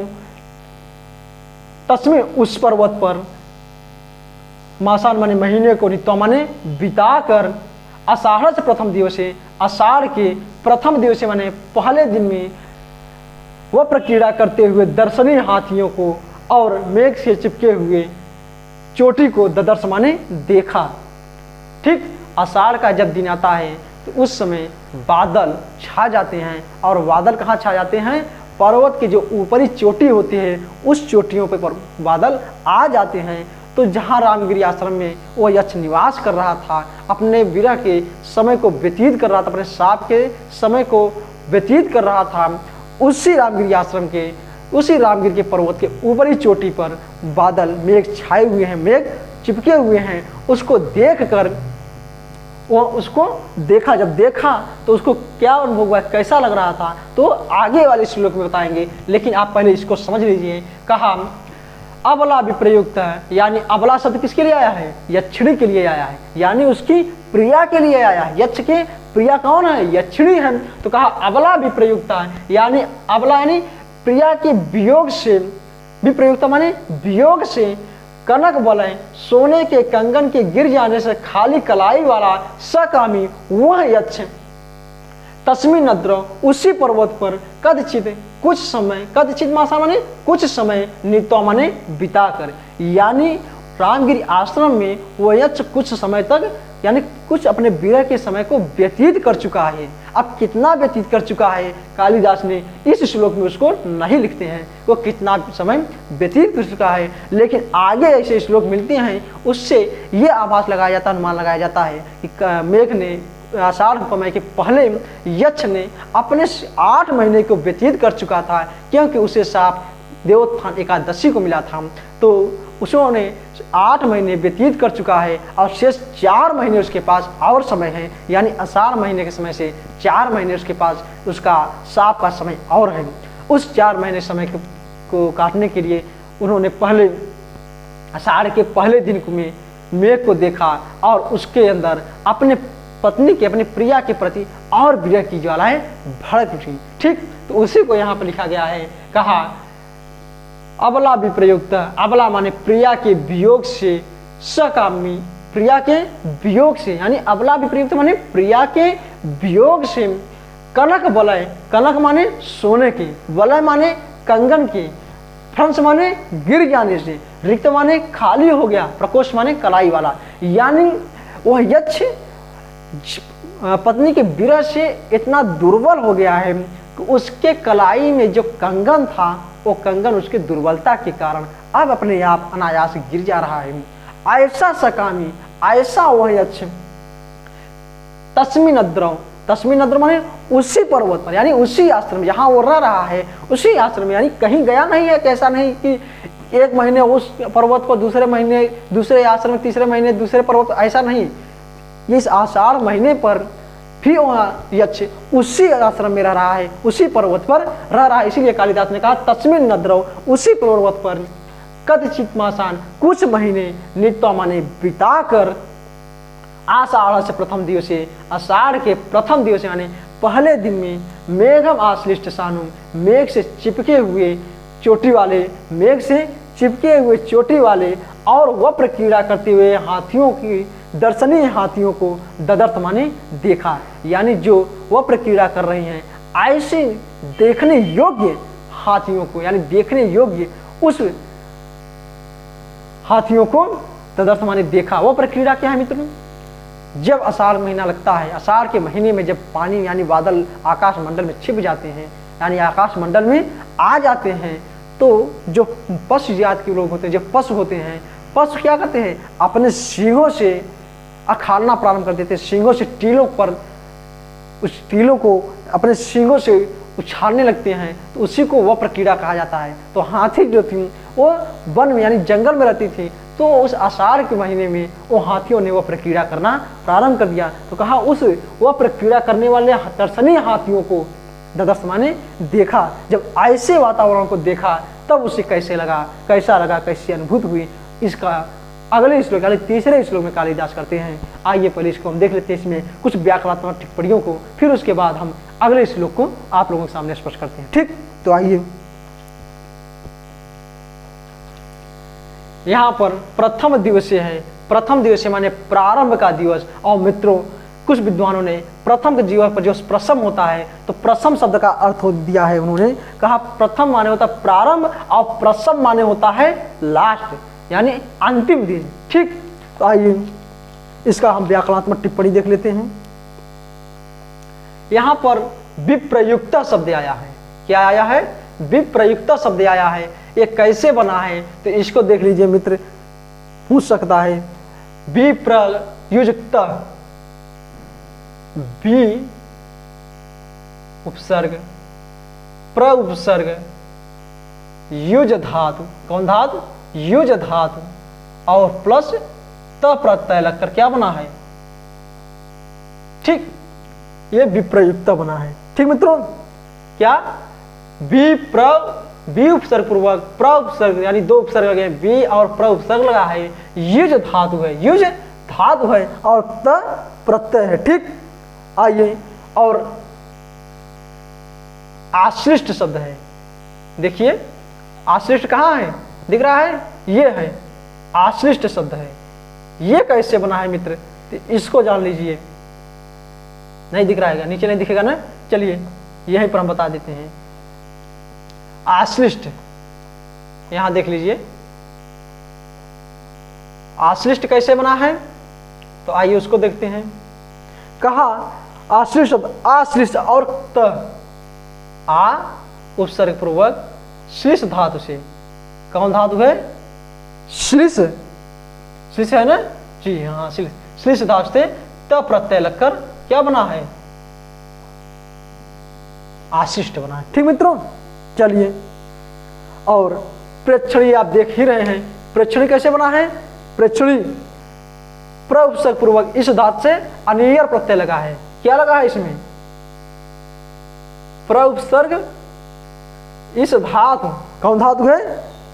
तस्में उस पर्वत पर, मासान माने महीने को, नित्य माने बिताकर, आषाढ़ से प्रथम दिवसे, आषाढ़ के प्रथम दिवसे माने पहले दिन में वप्र क्रीड़ा करते हुए दर्शनीय हाथियों को और मेघ से चिपके हुए चोटी को ददर्श माने देखा। ठीक, आषाढ़ का जब दिन आता है तो उस समय बादल छा जाते हैं, और बादल कहाँ छा जाते हैं? पर्वत की जो ऊपरी चोटी होती है, उस चोटियों पर बादल आ जाते हैं। तो जहाँ रामगिरी आश्रम में वो यक्ष निवास कर रहा था, अपने विरह के समय को व्यतीत कर रहा था, अपने साप के समय को व्यतीत कर रहा था, उसी रामगिरी आश्रम के, उसी रामगिर के पर्वत के ऊपरी चोटी पर बादल, मेघ छाए हुए हैं, मेघ चिपके हुए हैं। उसको देख कर वो उसको देखा, जब देखा तो उसको क्या अनुभव हुआ, कैसा लग रहा था, तो आगे वाले श्लोक में बताएंगे। लेकिन आप पहले इसको समझ लीजिए। कहा अबला विप्रयुक्त है, यानी अबला शब्द किसके लिए आया है? यक्षिणी के लिए आया है, यानी उसकी प्रिया के लिए आया है। यक्ष के प्रिया कौन है? यक्षिणी है। तो कहा अबला विप्रयुक्त है, यानी अबला यानी प्रिया के वियोग से, विप्रयुक्त माने वियोग से, कनक बलय, सोने के कंगन के गिर जाने से खाली कलाई वाला सकामी, वह यक्ष तस्मिन नद्र, उसी पर्वत पर कदचित कुछ समय, कदचित मासा माने कुछ समय, नित्य माने बिताकर, यानी रामगिरी आश्रम में वह यक्ष कुछ समय तक, यानी कुछ अपने विरह के समय को व्यतीत कर चुका है। अब कितना व्यतीत कर चुका है कालिदास ने इस श्लोक में उसको नहीं लिखते हैं, वो कितना समय व्यतीत कर चुका है, लेकिन आगे ऐसे श्लोक मिलते हैं, उससे ये आभास लगाया जाता, अनुमान लगाया जाता है कि मेघ ने आषाढ़ समय के पहले यक्ष ने अपने 8 महीने को व्यतीत कर चुका था, क्योंकि उसे साप देवोत्थान एकादशी को मिला था। तो उसने 8 महीने व्यतीत कर चुका है, और शेष 4 महीने उसके पास और समय है, यानी आषाढ़ महीने के समय से 4 महीने उसके पास उसका साप का समय और है। उस 4 महीने समय को काटने के लिए उन्होंने पहले आषाढ़ के पहले दिन में मेघ को देखा, और उसके अंदर अपने पत्नी की अपनी प्रिया के प्रति और विरह की ज्वालाएं भड़क उठी। ठीक, तो उसी को यहाँ पर लिखा गया है, कहा अबला विप्रयुक्त, अबला माने प्रिया के वियोग से, सकामी प्रिया के वियोग से, यानी अबला विप्रयुक्त माने प्रिया के वियोग से, कनक वलय, कनक माने सोने के, वलय माने कंगन के, फ्रंस माने गिर जाने से, रिक्त माने खाली हो गया, प्रकोष्ठ माने कलाई वाला, यानी वह यक्ष पत्नी के विरह से इतना दुर्बल हो गया है कि उसके कलाई में जो कंगन था वो कंगन उसकी दुर्बलता के कारण अब अपने आप अनायास गिर जा रहा है। ऐसा सकामी, ऐसा वह यक्ष तस्मी नद्रव, तस्मी नद्र माने उसी पर्वत पर, यानी उसी आश्रम जहाँ वो रह रहा है उसी आश्रम में, यानी कहीं गया नहीं है, कैसा नहीं कि एक महीने उस पर्वत को, दूसरे महीने दूसरे आश्रम, तीसरे महीने दूसरे पर्वत, ऐसा नहीं। इस आषाढ़ महीने पर भी वहाँ यक्ष उसी आश्रम में रह रहा है, उसी पर्वत पर रह रहा है। इसीलिए कालिदास ने कहा तस्मिन नद्रव, उसी पर्वत पर कदचित मासान, कुछ महीने नित्वा माने बिताकर, आषाढ़ से प्रथम दिवसे, आषाढ़ के प्रथम दिवस यानी पहले दिन में, मेघम आश्लिष्ट सानु, मेघ से चिपके हुए चोटी वाले, मेघ से चिपके हुए चोटी वाले और वप्र क्रीड़ा करते हुए हाथियों की, दर्शनीय हाथियों को ददर्थ माने देखा, यानी जो वप्र क्रीड़ा कर रही हैं ऐसे देखने योग्य हाथियों को, यानी देखने योग्य उस हाथियों को तदर्थ माने देखा। वप्र क्रीड़ा क्या है मित्रों? जब आषाढ़ महीना लगता है, आषाढ़ के महीने में जब पानी यानी बादल आकाश मंडल में छिप जाते हैं, यानी आकाश मंडल में आ जाते हैं, तो जो पशु जात के लोग होते हैं, जो पशु होते हैं, पशु क्या करते हैं, अपने सींगों से अखाड़ना प्रारंभ कर देते हैं, सींगों से टीलों पर, उस टीलों को अपने सींगों से उछालने लगते हैं, तो उसी को वप्र क्रीड़ा कहा जाता है। तो हाथी जो थी वो वन में यानी जंगल में रहती थी, तो उस आषाढ़ के महीने में वो हाथियों ने वप्र क्रीड़ा करना प्रारंभ कर दिया। तो कहा उस वप्र क्रीड़ा करने वाले दर्शनीय हाथियों को ददर्थ माने देखा। जब ऐसे वातावरण को देखा तब उसे कैसे लगा, कैसा लगा, कैसी अनुभूति हुई, इसका अगले श्लोक यानी तीसरे श्लोक में कालिदास करते हैं। आइए पहले इसको हम देख लेते हैं, इसमें कुछ व्याकरणात्मक टिप्पणियों को, फिर उसके बाद हम अगले श्लोक को आप लोगों के सामने स्पष्ट करते हैं। ठीक, तो आइए यहाँ पर प्रथम दिवसीय है, प्रथम दिवसीय माने प्रारंभ का दिवस। और मित्रों कुछ विद्वानों ने प्रथम के दिवस पर जो प्रसम होता है, तो प्रसम शब्द का अर्थ दिया है, उन्होंने कहा प्रथम माने होता है प्रारंभ और प्रसम माने होता है लास्ट, यानी अंतिम दिन। ठीक, तो आइए इसका हम व्याकरणात्मक टिप्पणी देख लेते हैं। यहाँ पर विप्रयुक्त शब्द आया है। क्या आया है? विप्रयुक्त शब्द आया है। ये कैसे बना है तो इसको देख लीजिए मित्र, पूछ सकता है। विप्रयुक्त, वि उपसर्ग, प्र उपसर्ग, युज धातु, कौन धातु? युज धातु, और प्लस त प्रत्यय लगकर क्या बना है? ठीक, ये विप्रयुक्त बना है। ठीक मित्रों, क्या वि उपसर्ग पूर्वक प्र उपसर्ग यानी दो उपसर्ग लगे, वि और प्र उपसर्ग लगा है, युज धातु है, युज धातु है और त प्रत्यय है। ठीक, आइए और आश्लिष्ट शब्द है। देखिए आश्लिष्ट कहाँ है, दिख रहा है, ये है आश्लिष्ट शब्द है। ये कैसे बना है मित्र, तो इसको जान लीजिए। नहीं दिख रहा है, नीचे नहीं दिखेगा ना, चलिए यहीं पर हम बता देते हैं। आश्लिष्ट, यहां देख लीजिए आश्लिष्ट कैसे बना है, तो आइए उसको देखते हैं। कहा आश्लिष्ट शब्द, आश्लिष्ट और त, आ उपसर्ग पूर्वक श्लिष धातु से, कौन धातु है? श्लिष, श्लिष है ना जी, हाँ श्लिष धातु से त प्रत्यय लगकर क्या बना है? आशिष्ट बना है। ठीक मित्रों, चलिए और प्रेक्षणी आप देख ही रहे हैं, प्रेक्षणी कैसे बना है? प्रेक्षणी प्र उपसर्ग पूर्वक इस धातु से अनियर प्रत्यय लगा है। क्या लगा है इसमें? प्र उपसर्ग इस धातु, कौन धातु है?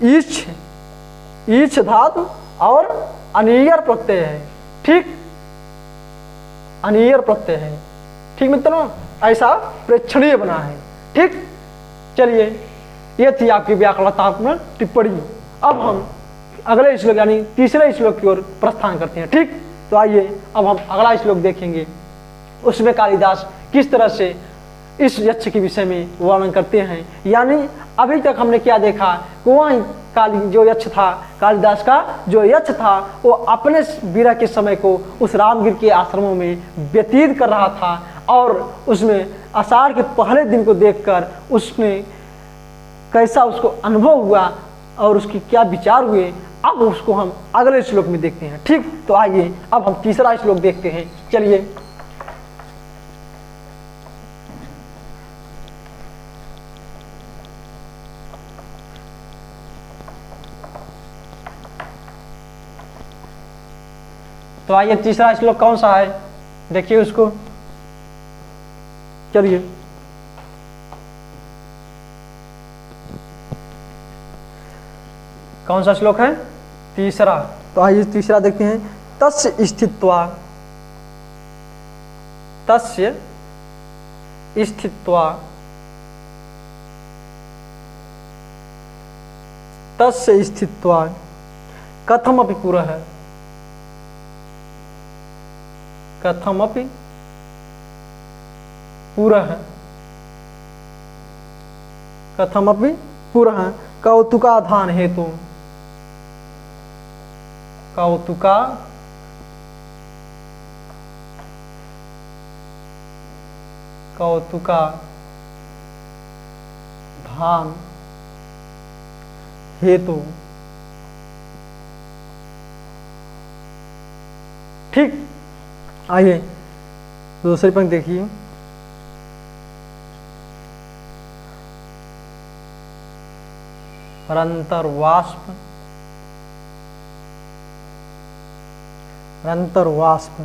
ईछ, ईछ धातु और अनियर प्रत्यय है। ठीक, अनियर प्रत्यय है। ठीक मित्रों, ऐसा प्रेक्षणीय बना है। ठीक, चलिए ये थी आपकी व्याकरणात्मक टिप्पणी। अब हम अगले श्लोक यानी तीसरे श्लोक की ओर प्रस्थान करते हैं। ठीक, तो आइए अब हम अगला श्लोक देखेंगे। उसमें कालिदास किस तरह से इस यक्ष के विषय में वर्णन करते हैं। यानी अभी तक हमने क्या देखा कि वह जो यक्ष था, कालिदास का जो यक्ष था, वो अपने विरह के समय को उस रामगिर के आश्रमों में व्यतीत कर रहा था और उसमें आषाढ़ के पहले दिन को देखकर उसने कैसा उसको अनुभव हुआ और उसकी क्या विचार हुए, अब उसको हम अगले श्लोक में देखते हैं। ठीक, तो आइए अब हम तीसरा श्लोक देखते हैं। चलिए, तो आइए तीसरा श्लोक कौन सा है देखिए उसको। चलिए, कौन सा श्लोक है? तीसरा। तो आइए तीसरा देखते हैं। तस्य स्थित्वा, तस्य स्थित्वा, तस्य स्थित्वा कथमपि पुरः, कथमपि पुरः, कथमपि पुरः कौतुकाधान हेतु, कौतुका कौतुका धान हेतु। ठीक, आइए दूसरी पंक्ति देखिए। रंतर्वाष्प, रंतर्वाष्प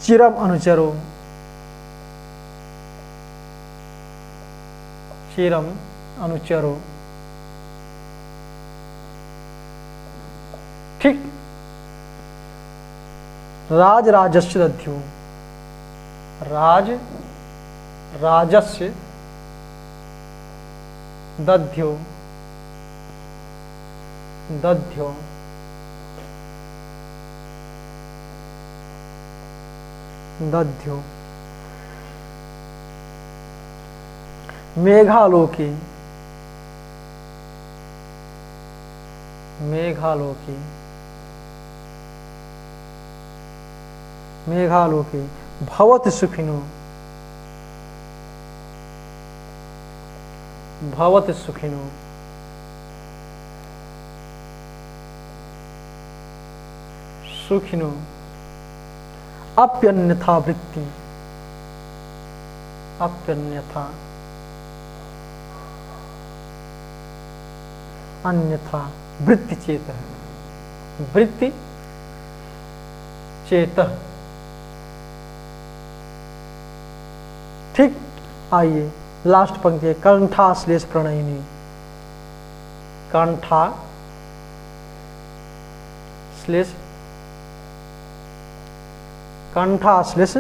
चिरम अनुचरो, चिरम अनुचरो। ठीक, राज राजस्य दध्यो, राज राजस्य दध्यो, दध्यो दध्यो मेघालोके, मेघालोके, मेघालोके भवति सुखिनो, भवति सुखिनो, सुखिनो अप्यन्यथा वृत्ति, अप्यन्यथा अन्यथा वृत्ति चेत, वृत्ति चेत। ठीक, आइए लास्ट पंक्ति है। कंठा श्लेष प्रणयिनी, कंठा श्लेष, कंठा श्लेष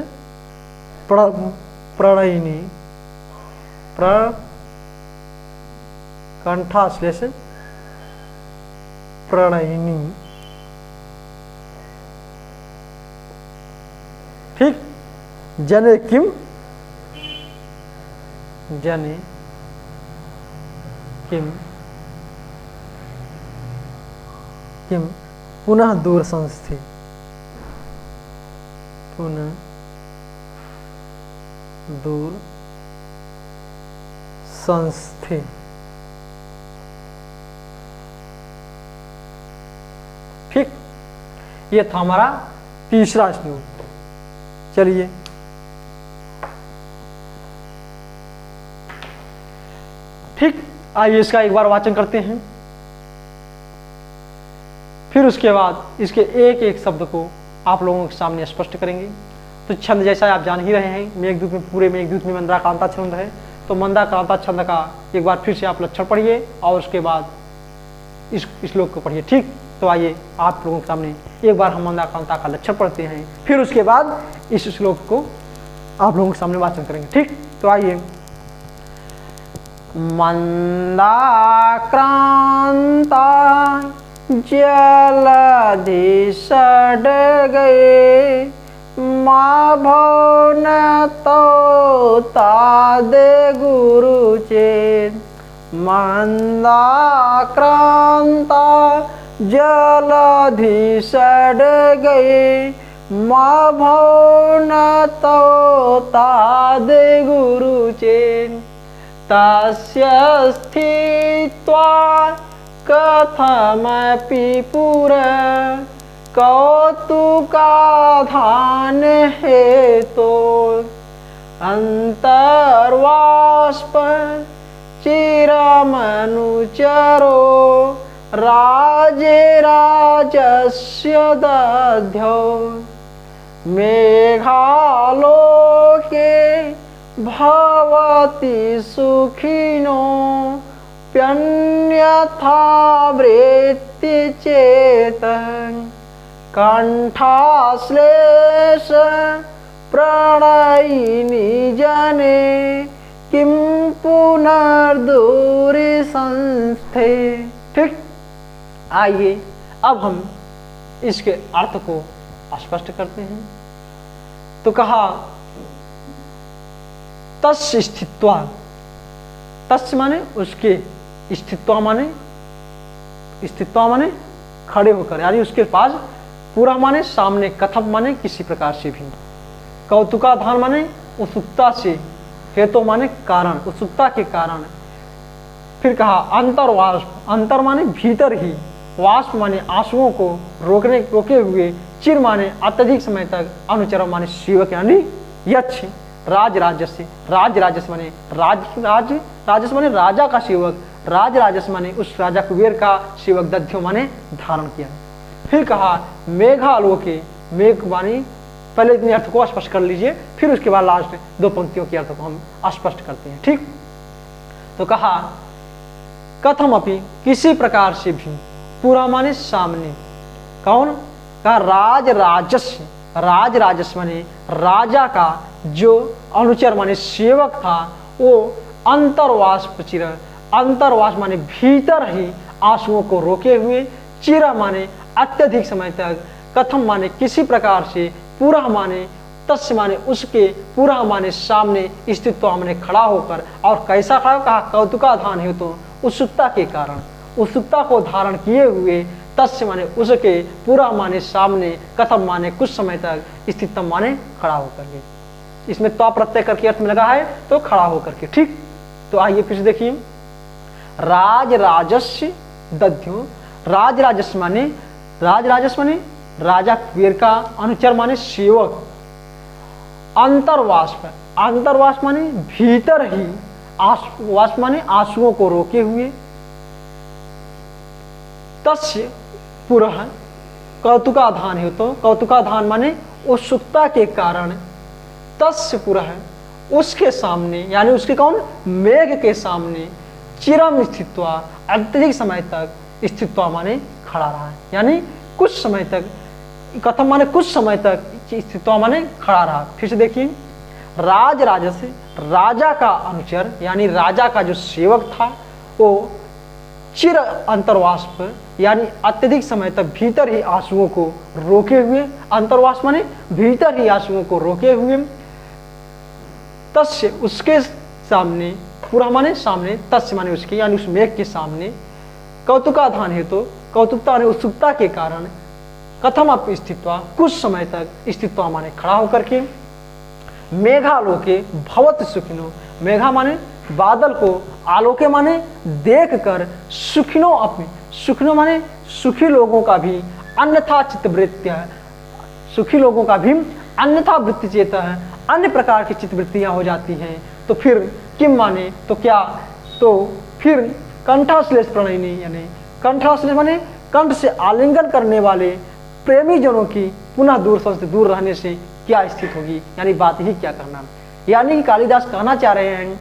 प्रणयिनी, कंठा श्लेष प्रणयिनी। ठीक, जने किम, जने किम, किम पुनः दूर संस्थे, पुनः दूर संस्थे। ठीक, ये था हमारा तीसरा श्लोक। चलिए ठीक, आइए इसका एक बार वाचन करते हैं, फिर उसके बाद इसके एक एक शब्द को आप लोगों के सामने स्पष्ट करेंगे। तो छंद जैसा आप जान ही रहे हैं, मेघदूत में, पूरे मेघदूत में मंदाक्रांता छंद है। तो मंदाक्रांता छंद का एक बार फिर से आप लक्षण पढ़िए और उसके बाद इस श्लोक को पढ़िए। ठीक। तो आइए आप लोगों के सामने एक बार हम मंदाक्रांता का लक्षण पढ़ते हैं, फिर उसके बाद इस श्लोक को आप लोगों के सामने वाचन करेंगे। ठीक, तो आइए। मंदाक्रांता जलधि सड गए, माँ भवन तो तादे गुरु चेत। मंदाक्रांता जलधि सड गए, माँ भवन तो तादे गुरु चेत। तस्य स्थित्वा कथमपि पुरा, कौतुकाधान हेतो अंतर्वाष्प चिरमनुचरो, राजे राजस्य दध्यौ। मेघालोके भवति सुखिनो, प्यन्यथा वृत्ति चेतन। कंठाश्लेष प्रणयिनी जने, किम पुनर्दूरी संस्थे। ठीक, आइए अब हम इसके अर्थ को स्पष्ट करते हैं। तो कहा तस्य स्थित्वा, तस्य माने उसके, स्थित्वा माने खड़े होकर, यानी उसके पास, पूरा माने सामने, कथम माने किसी प्रकार से भी, कौतुकाधान माने उत्सुकता से, हेतु माने कारण, उत्सुकता के कारण। फिर कहा अंतर्वाष्प, अंतर माने भीतर ही, वाष्प माने आंसुओं को रोके हुए, चिर माने अत्यधिक समय तक, अनुचर माने सेवक यानी यक्ष। राजराजस्य, राजराजस माने राजस माने राजा का सेवक, राजराजस माने उस राजा कुबेर का सेवक, दध्यो माने धारण किया। फिर कहा मेघालोके, मेघ माने, पहले इतने अर्थ को स्पष्ट कर लीजिए, फिर उसके बाद लास्ट दो पंक्तियों के अर्थ को हम स्पष्ट करते हैं। ठीक, तो कहा कथम अपि, किसी प्रकार से भी, पूरा माने सामने, कौन का, राजराजस्य, राजराजस माने राजा का जो अनुचर माने सेवक था, वो अंतर्वाष्प चिर, अंतर्वास माने भीतर ही आंसुओं को रोके हुए, चिरा माने अत्यधिक समय तक, कथम माने किसी प्रकार से, पूरा माने तस्य माने उसके, पूरा माने सामने, स्थित्व माने खड़ा होकर, और कैसा खड़ा, कहा कौतुकाधान है, तो उत्सुकता के कारण, उत्सुकता को धारण किए हुए, तस्य माने उसके, पूरा माने सामने, कथम माने कुछ समय तक, स्थित्व माने खड़ा होकर के। इसमें तो प्रत्यय करके अर्थ में लगा है, तो खड़ा होकर के। ठीक, तो आइए फिर से देखिए। राजराजस्य दध्यो, राजराजस माने, राजराजस माने राजा कुबेर का अनुचर माने सेवक। अंतर्वाष्प, अंतर्वाष्प माने भीतर ही, वाष्प माने आंसुओं को रोके हुए। तस्य पुरः, कौतुकाधान है, तो कौतुकाधान माने उत्सुकता के कारण, तस्य पुरः उसके सामने, यानी उसके कौन, मेघ के सामने, चिरम स्थित्वा, अत्यधिक समय तक, स्थित्वा माने खड़ा रहा, यानी कुछ समय तक, कथम माने कुछ समय तक, स्थित्वा माने खड़ा रहा। फिर से देखिए, राजराजस, राजा का अनुचर यानी राजा का जो सेवक था, वो चिर अंतर्वाष्प यानी अत्यधिक समय तक भीतर ही आंसुओं को रोके हुए, अंतर्वाष्प माने भीतर ही आंसुओं को रोके हुए, तस्य उसके सामने, पूरा माने सामने, तस्य माने उसके, यानी उस मेघ के सामने, कौतुकाधान है, तो कौतुकता ने उत्सुकता के कारण, कथम अप स्थित्वा, कुछ समय तक, स्थित्वा माने खड़ा होकर के, मेघालोके भवत सुखिनो, मेघा माने बादल को, आलोके माने देख कर, सुखिनो अपने, सुखिनो माने सुखी लोगों का भी, अन्यथा चित्तवृत्तियां, सुखी लोगों का भी अन्यथा वृत्ति चेता है, अन्य प्रकार की चित्तवृत्तियां हो जाती हैं। तो फिर किम माने, तो क्या, तो फिर कंठाश्लेष प्रणयिनी, यानी कंठाश्लेष माने कंठ से आलिंगन करने वाले प्रेमी जनों की पुनः दूर से दूर रहने से क्या स्थिति होगी, यानी बात ही क्या करना। यानी कि कालिदास कहना चाह रहे हैं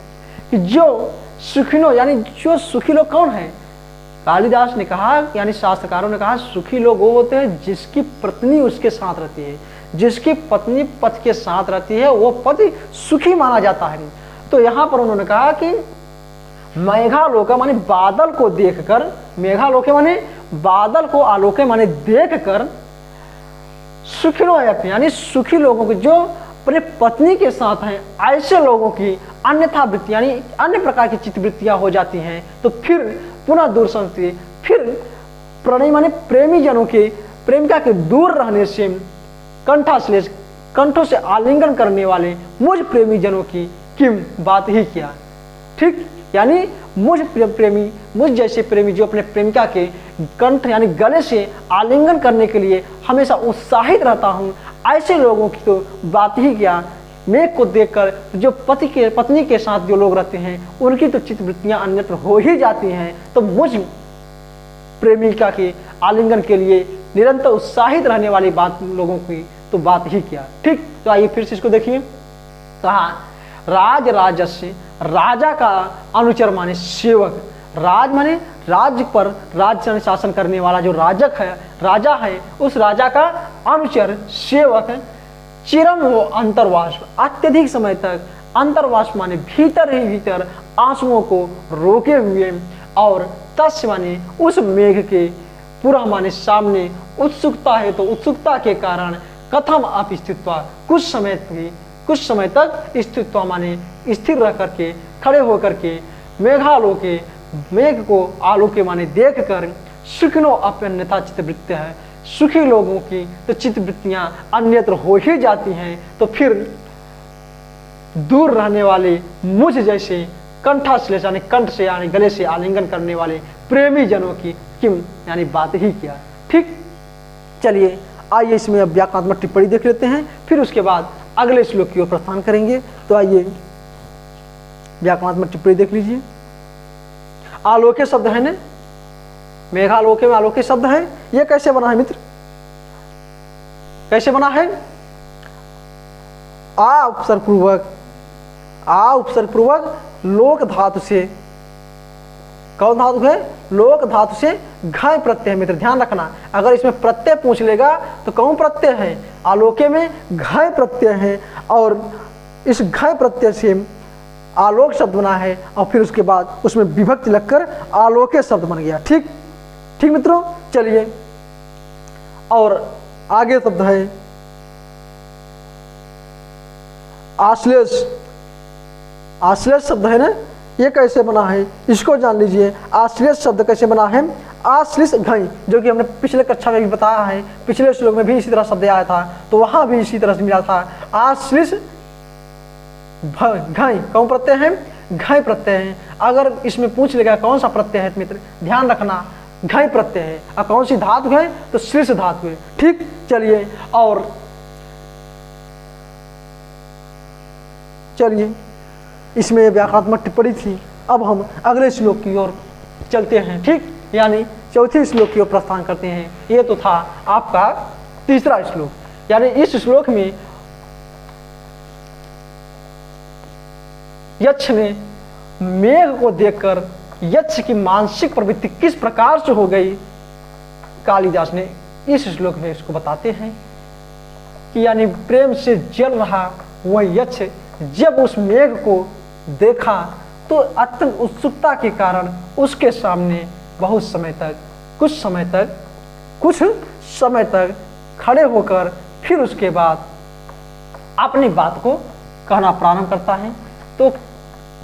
कि जो सुखिनो, यानी जो सुखी लोग कौन है, कालिदास ने कहा, यानी शास्त्रकारों ने कहा, सुखी लोग वो होते हैं जिसकी पत्नी उसके साथ रहती है। जिसकी पत्नी पति के साथ रहती है वो पति सुखी माना जाता है। तो यहाँ पर उन्होंने कहा कि मेघालोके माने बादल को देखकर, मेघालोके माने बादल को आलोके माने देखकर, सुखिनो यानी सुखी लोगों की जो अपने पत्नी के साथ हैं, ऐसे लोगों की अन्यथा वृत्ति यानी अन्य प्रकार की चित्त वृत्तियां हो जाती हैं। तो फिर पुनः दूर संस्कृति, फिर प्रणय माने प्रेमी जनों के, प्रेमिका के दूर रहने से कंठाश्लेष, कंठों से आलिंगन करने वाले मुझ प्रेमी जनों की बात ही क्या। ठीक, यानी मुझ प्रेमी, मुझ जैसे प्रेमी जो अपने प्रेमिका के कंठ यानी गले से आलिंगन करने के लिए हमेशा उत्साहित रहता हूँ, ऐसे लोगों की तो बात ही क्या। मेघ को देखकर जो पत्नी के साथ जो लोग रहते हैं उनकी तो चित्त वृत्तियां अन्यत्र हो ही जाती हैं। तो मुझ प्रेमिका के आलिंगन के लिए निरंतर उत्साहित रहने वाली बात लोगों की तो बात ही क्या। ठीक, तो आइए फिर से इसको देखिए। कहा राज राजस्य, राजा का अनुचर माने सेवक। राज माने राज्य पर राज्य शासन करने वाला जो राजा है, उस राजा का अनुचर सेवक है। चिरम वो अंतर्वास, अत्यधिक समय तक अंतर्वास माने भीतर ही भीतर आंसुओं को रोके हुए, और तस्य माने उस मेघ के, पूरा माने सामने, उत्सुकता है तो उत्सुकता के कारण कथम आप स्थित्वा, कुछ समय तक स्थित्वा माने स्थिर रह करके, खड़े होकर के, मेघालोके मेघ को आलोके माने देख कर, सुखिनो अपन्यथा चित्तवृत्ति है, सुखी लोगों की तो चित्तवृत्तियां अन्यत्र हो ही जाती हैं। तो फिर दूर रहने वाले मुझ जैसे कंठाश्लेष यानी कंठ से यानी गले से आलिंगन करने वाले प्रेमी जनों की किम यानी बात ही क्या। ठीक, चलिए आइए इसमें अब व्याकरणात्मक टिप्पणी देख लेते हैं, फिर उसके बाद अगले श्लोक की ओर प्रस्थान करेंगे। तो आइए व्याकरणात्मक टिप्पणी देख लीजिए। आलोके शब्द है ना, मेघालोके में आलोके शब्द है। ये कैसे बना है मित्र, कैसे बना है? आ उपसर्ग पूर्वक लोक धातु से, कौन धातु है? लोक धातु से घाय प्रत्यय। मित्र ध्यान रखना, अगर इसमें प्रत्यय पूछ लेगा तो कौन प्रत्यय है? आलोके में घाय प्रत्यय है, और इस घाय प्रत्यय से आलोक शब्द बना है, और फिर उसके बाद उसमें विभक्ति लगकर आलोके शब्द बन गया। ठीक ठीक मित्रों, चलिए और आगे शब्द है आश्लेष। आश्लेष शब्द है ना, ये कैसे बना है इसको जान लीजिए। आश्लेष शब्द कैसे बना है? आश्लिष घई, जो कि हमने पिछले कक्षा में भी बताया है, पिछले श्लोक में भी इसी तरह शब्द आया था, तो वहां भी इसी तरह से मिला था। आश्लिष घई कौन प्रत्यय है? घई प्रत्यय है। अगर इसमें पूछ लेगा कौन सा प्रत्यय है मित्र, ध्यान रखना घई प्रत्यय है। और कौन सी धातु है? तो शीर्ष धातु है। ठीक, चलिए और चलिए इसमें व्याकरणात्मक टिप्पणी थी। अब हम अगले श्लोक की ओर चलते हैं। ठीक, यानी चौथे श्लोक की ओर प्रस्थान करते हैं। ये तो था आपका तीसरा श्लोक, यानी इस श्लोक में यक्ष ने मेघ को देखकर यक्ष की मानसिक प्रवृत्ति किस प्रकार से हो गई, कालिदास ने इस श्लोक में इसको बताते हैं कि यानी प्रेम से जल रहा वह यक्ष जब उस मेघ को देखा तो अत्यंत उत्सुकता के कारण उसके सामने बहुत समय तक, कुछ समय तक खड़े होकर फिर उसके बाद अपनी बात को कहना प्रारंभ करता है। तो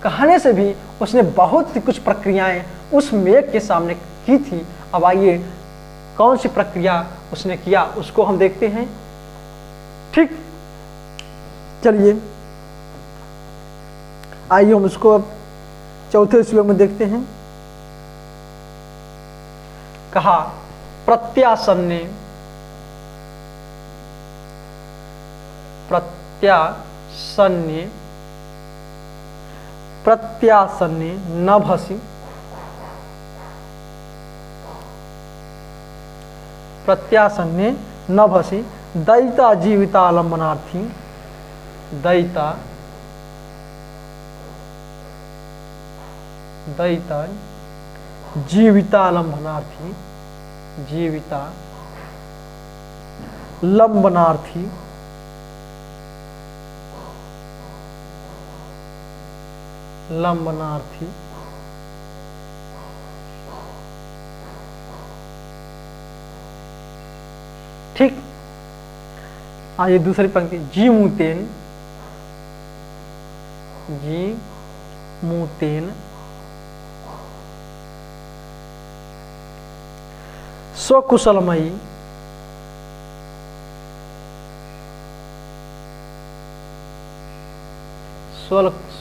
कहने से भी उसने बहुत सी कुछ प्रक्रियाएं उस मेघ के सामने की थी। अब आइए कौन सी प्रक्रिया उसने किया उसको हम देखते हैं। ठीक, चलिए आइए हम उसको अब चौथे श्लोक में देखते हैं। कहा प्रत्यासन्ने, प्रत्यासन्ने नभसि, प्रत्यासन्ने नभसि दयिता जीवितालंबनार्थी, दयिता जीविता लंबनार्थी, जीविता लंबनार्थी, लंबनार्थी, ठीक। आइए दूसरी पंक्ति, जी मुतेन, जी मुतेन स्वकुशलमयी,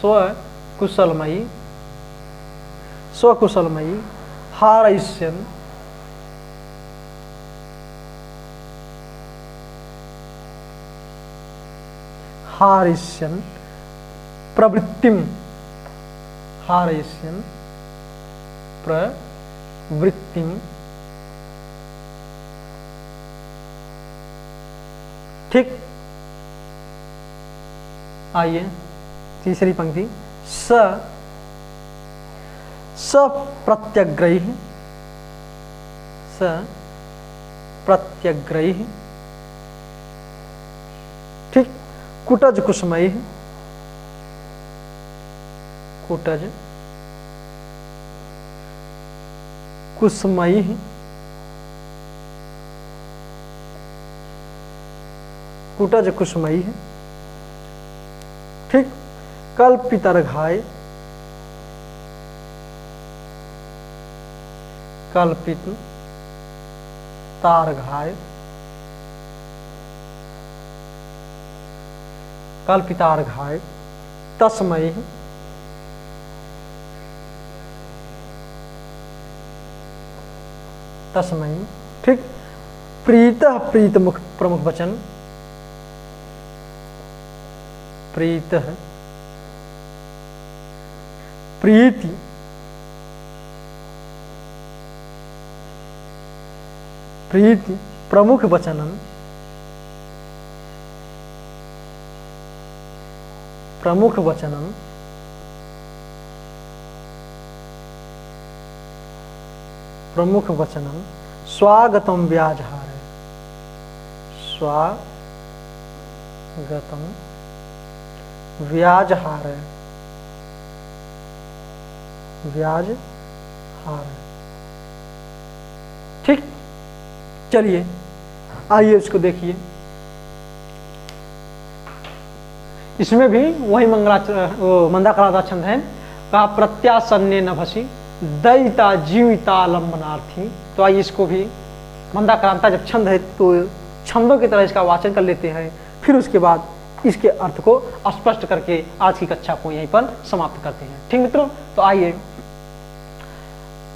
स्वकुशलमयी, स्वकुशलमयी हारयिष्यन्, हारयिष्यन् प्रवृत्तिं, हारयिष्यन् प्रवृत्तिं, ठीक। आइए तीसरी पंक्ति, स प्रत्यग्रैः, स प्रत्यग्रैः, ठीक। कुटज कुसुमैः, कुटज कुसुमैः, कुटज कुसुमैः, ठीक। कल्पितर्घाय, कल्पित तार्घाय, कल्पितार्घाय तस्मै, तस्मै, ठीक। प्रीतः प्रीत मुख प्रमुख वचन, प्रीतः प्रीति, प्रीति प्रमुख वचनम, प्रमुख वचनम, प्रमुख वचनम स्वागतम व्याजहार, स्वागतम व्याजहार, व्याजहार, ठीक। चलिए आइए इसको देखिए, इसमें भी वही मंदाक्रांता छंद है, कहा प्रत्यासन्ने नभसि दयिता जीविता लंबनार्थी। तो आइए इसको भी मंदाक्रांता जब छंद है तो छंदों की तरह इसका वाचन कर लेते हैं, फिर उसके बाद इसके अर्थ को स्पष्ट करके आज की कक्षा को यहीं पर समाप्त करते हैं, ठीक मित्रों। तो आइए,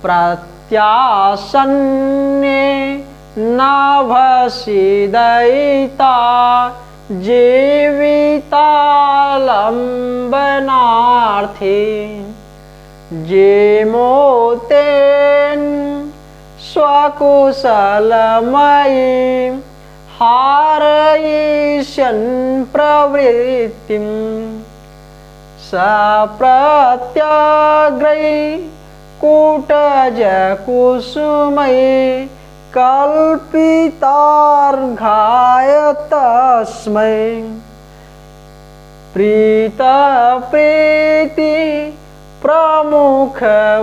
प्रत्यासन्ने नभसि दयिता जीविता लंबनार्थी, जे मोतेन स्वकुशलमयी हारयिष्यन् प्रवृत्तिं, सप्रत्यग्रै कुटज कुसुमैः कल्पितार्घाय तस्मै, प्रीत प्रीति प्रमुख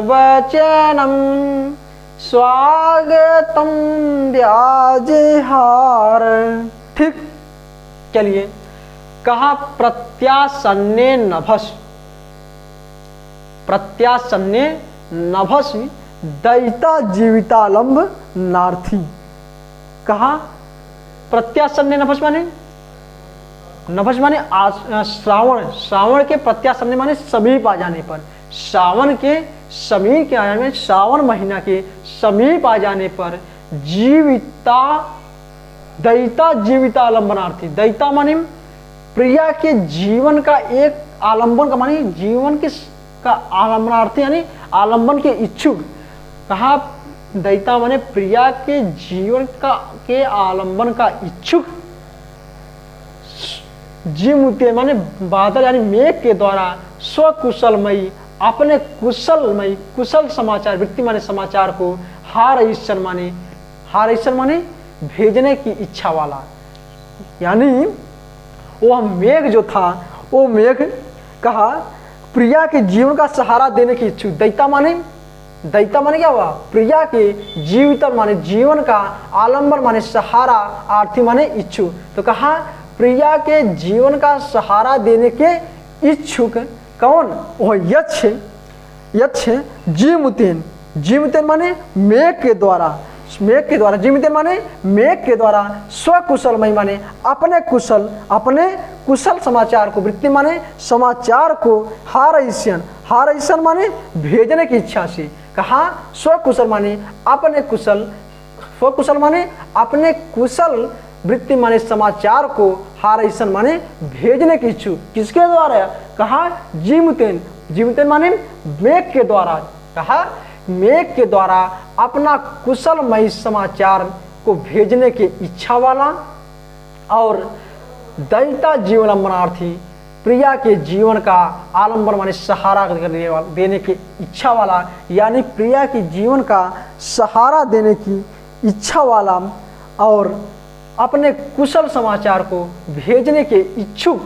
वचनम स्वागतम व्याजहार, ठीक। चलिए, कहा प्रत्यासन्ने नभस, प्रत्यासन्ने नभस दयिता जीवितालंब नार्थी। कहा प्रत्यासन्ने नभस माने, नभस माने श्रावण, श्रावण के प्रत्यासन्ने माने समीप आ जाने पर, श्रावण के समीप के आने में, श्रावण महीना के समीप आ जाने पर जीविता, दयिता जीविता आलम्बनार्थी। दयिता माने प्रिया के जीवन का एक आलंबन का माने जीवन के का आलम्बनार्थी यानी आलंबन के इच्छुक। कहा दयिता माने प्रिया के जीवन का के आलंबन का इच्छुक। जीमुते माने बादल यानी मेघ के द्वारा स्वकुशलमयी अपने कुशल समाचार, वृत्ति माने समाचार को हार ईश्वर माने भेजने की इच्छा वाला। यानी वह मेघ जो था, वो मेघ कहा प्रिया के जीवन का सहारा देने की इच्छुक। दैता माने क्या हुआ? प्रिया के जीवित माने जीवन का, आलंबन माने सहारा, आर्थी माने इच्छुक। तो कहा प्रिया के जीवन का सहारा देने के इच्छुक कौन? वह यक्ष जीवतेन माने मेघ के द्वारा, जीवतेन माने मेघ के द्वारा, स्वकुशलमय माने अपने कुशल समाचार को, वृत्ति माने समाचार को, हारईसन माने भेजने की इच्छा से। कहा स्वकुशल माने अपने कुशल, वृत्ति माने समाचार को, हारईसन माने भेजने की इच्छुक। किसके द्वारा? कहा जीवतेन माने मेघ के द्वारा। कहा मेघ के द्वारा अपना कुशलमय समाचार को भेजने की इच्छा वाला। और दैता जीवनार्थी, प्रिया के जीवन का आलंबन माने सहारा देने की इच्छा वाला। यानी प्रिया के जीवन का सहारा देने की इच्छा वाला और अपने कुशल समाचार को भेजने के इच्छुक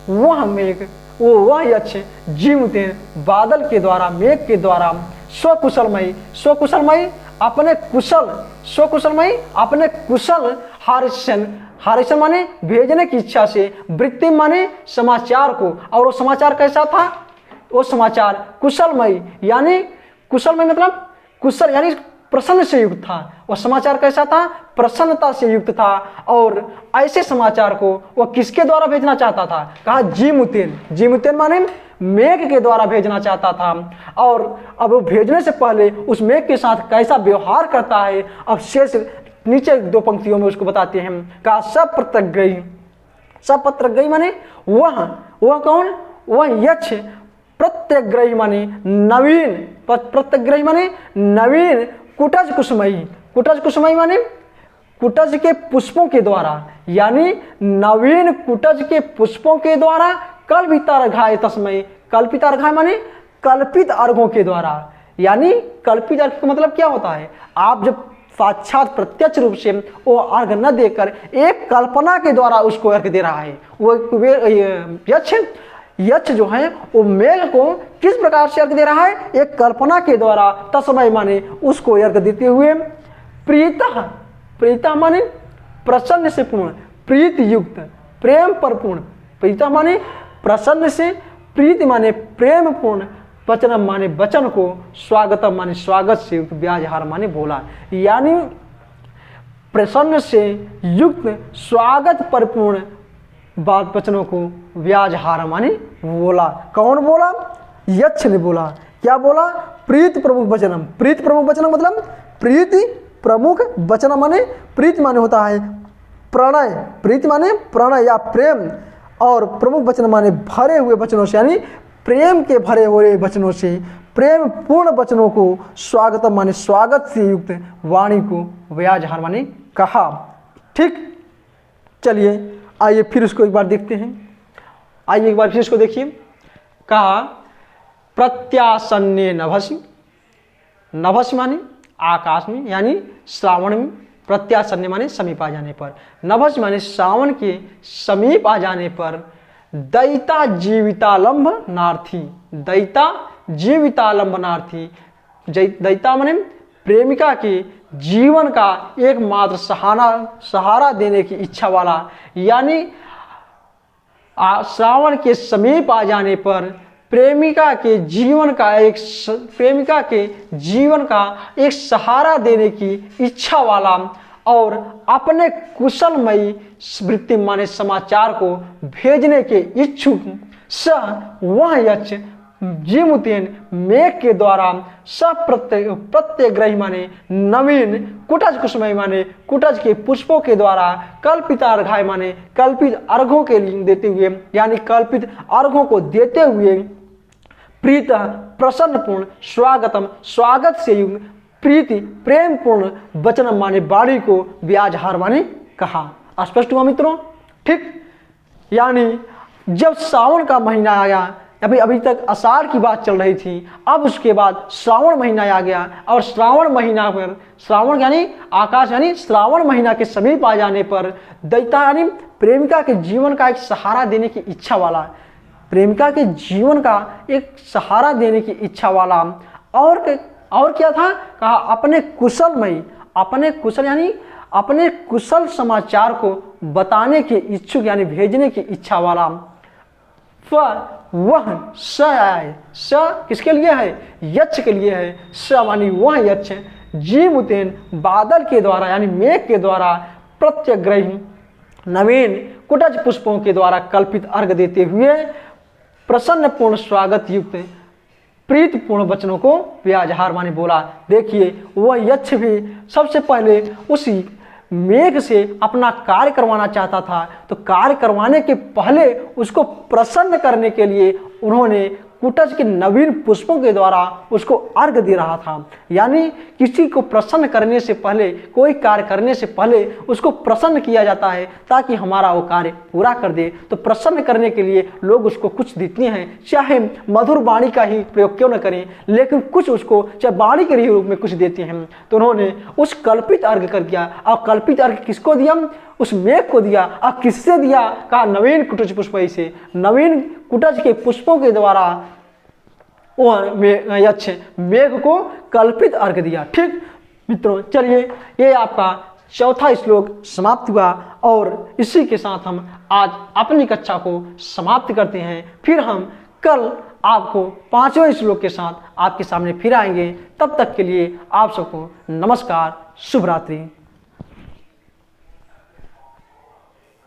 वह मेघ, वह यक्ष जीवतेन बादल के द्वारा, मेघ के द्वारा, स्वकुशलमय अपने कुशल हारिसन माने भेजने की इच्छा से, वृत्ति माने समाचार को। और वो समाचार कैसा था? वो समाचार कुशलमय, यानी कुशलमय मतलब कुशल यानी प्रसन्न से युक्त था। वह समाचार कैसा था? प्रसन्नता से युक्त था। और ऐसे समाचार को वह किसके द्वारा भेजना चाहता था? कहा जीवतेन माने मेघ के द्वारा भेजना चाहता था। और अब वो भेजने से पहले उस मेघ के साथ कैसा व्यवहार करता है, अब शेष नीचे 2 पंक्तियों में उसको बताते हैं। कहा सपत्रग्रही माने वह कौन? वह यक्ष, प्रत्यग्रही माने नवीन, प्रत्यग्रही माने नवीन, कुटज कुसुमयी माने कुटज के पुष्पों के द्वारा। यानी नवीन कुटज के पुष्पों के द्वारा, कल्पित अर्घाय तस्मय, कल्पित अर्घाय माने कल्पित अर्घों के द्वारा। यानी कल्पित अर्घ का मतलब क्या होता है? आप जब साक्षात प्रत्यक्ष रूप से वो अर्घ न देकर एक कल्पना के द्वारा उसको अर्घ दे रहा है। वो यक्ष जो है वो मेघ को किस प्रकार से अर्घ दे रहा है? एक कल्पना के द्वारा, तस्मय माने उसको अर्घ देते हुए, प्रीता माने प्रसन्न से पूर्ण, प्रीति युक्त, प्रेम पर पूर्ण। प्रीता माने प्रसन्न से, प्रीति माने प्रेम पूर्ण, वचनम माने वचन को, स्वागतम माने स्वागत से युक्त, व्याजहार माने बोला। यानी प्रसन्न से युक्त, स्वागत पर पूर्ण बात वचनों को व्याजहार माने बोला। कौन बोला? यक्ष ने बोला। क्या बोला? प्रीति प्रमुख वचनम। प्रीति प्रमुख वचनम मतलब प्रीति प्रमुख वचन माने, प्रीति माने होता है प्रणय, प्रीति माने प्रणय या प्रेम, और प्रमुख वचन माने भरे हुए वचनों से, यानी प्रेम के भरे हुए वचनों से, प्रेम पूर्ण वचनों को, स्वागतम माने स्वागत से युक्त वाणी को व्याजहार माने कहा। ठीक, चलिए आइए फिर उसको एक बार देखते हैं। आइए एक बार फिर इसको देखिए। कहा प्रत्यासन्ने नभसि माने आकाश में, यानी श्रावण में, प्रत्यासन्ने माने समीप आ जाने पर, नभसि माने श्रावण के समीप आ जाने पर, दैता जीवितालंबनार्थी, दैता जीवितालंबनार्थी, दैता माने प्रेमिका के जीवन का एकमात्र सहारा देने की इच्छा वाला। यानी श्रावण के समीप आ जाने पर प्रेमिका के जीवन का एक सहारा देने की इच्छा वाला और अपने कुशलमयी वृत्ति माने समाचार को भेजने के इच्छुक वह यक्ष जीवतेन मेघ के द्वारा प्रत्यग्रही माने नवीन, कुटज कुसुमयी माने कुटज के पुष्पों के द्वारा, कल्पित अर्घाय माने कल्पित अर्घों के लिए देते हुए, यानी कल्पित अर्घों को देते हुए, प्रीत प्रसन्नपूर्ण, स्वागतम स्वागत से युक्त, प्रीति प्रेम पूर्ण, वचन माने बाणी को, व्याजहार माने कहा। स्पष्ट हुआ मित्रों? ठीक, यानी जब सावन का महीना आया अभी अभी तक आषाढ़ की बात चल रही थी, अब उसके बाद श्रावण महीना आ गया और श्रावण महीना पर श्रावण यानी आकाश यानी श्रावण महीना के समीप आ जाने पर दैत्य यानी प्रेमिका के जीवन का एक सहारा देने की इच्छा वाला, प्रेमिका के जीवन का एक सहारा देने की इच्छा वाला और क्या था, कहा अपने कुशल यानी अपने कुशल समाचार को बताने के इच्छुक यानी भेजने की इच्छा वाला। वह स आए, स किसके लिए है, यक्ष के लिए है। स मानी वह यक्ष जीमुतेन बादल के द्वारा यानी मेघ के द्वारा प्रत्यग्रही नवीन कुटज पुष्पों के द्वारा कल्पित अर्घ देते हुए प्रसन्न पूर्ण स्वागत युक्त प्रीतिपूर्ण वचनों को व्याजहार माने बोला। देखिए वह यक्ष भी सबसे पहले उसी मेघ से अपना कार्य करवाना चाहता था, तो कार्य करवाने के पहले उसको प्रसन्न करने के लिए उन्होंने कुटज के नवीन पुष्पों के द्वारा उसको अर्घ दे रहा था। यानी किसी को प्रसन्न करने से पहले, कोई कार्य करने से पहले उसको प्रसन्न किया जाता है ताकि हमारा वो कार्य पूरा कर दे। तो प्रसन्न करने के लिए लोग उसको कुछ देते हैं, चाहे मधुर वाणी का ही प्रयोग क्यों न करें, लेकिन कुछ उसको चाहे वाणी के रूप में कुछ देते हैं। तो उन्होंने उस कल्पित अर्घ कर दिया। और कल्पित अर्घ किसको दिया, उस मेघ को दिया। और किससे दिया, कहा नवीन कुटज पुष्प से, नवीन कुटज के पुष्पों के द्वारा यक्ष मेघ को कल्पित अर्घ दिया। ठीक मित्रों, चलिए ये आपका चौथा श्लोक समाप्त हुआ और इसी के साथ हम आज अपनी कक्षा को समाप्त करते हैं। फिर हम कल आपको 5वें श्लोक के साथ आपके सामने फिर आएंगे। तब तक के लिए आप सबको नमस्कार, शुभ रात्रि।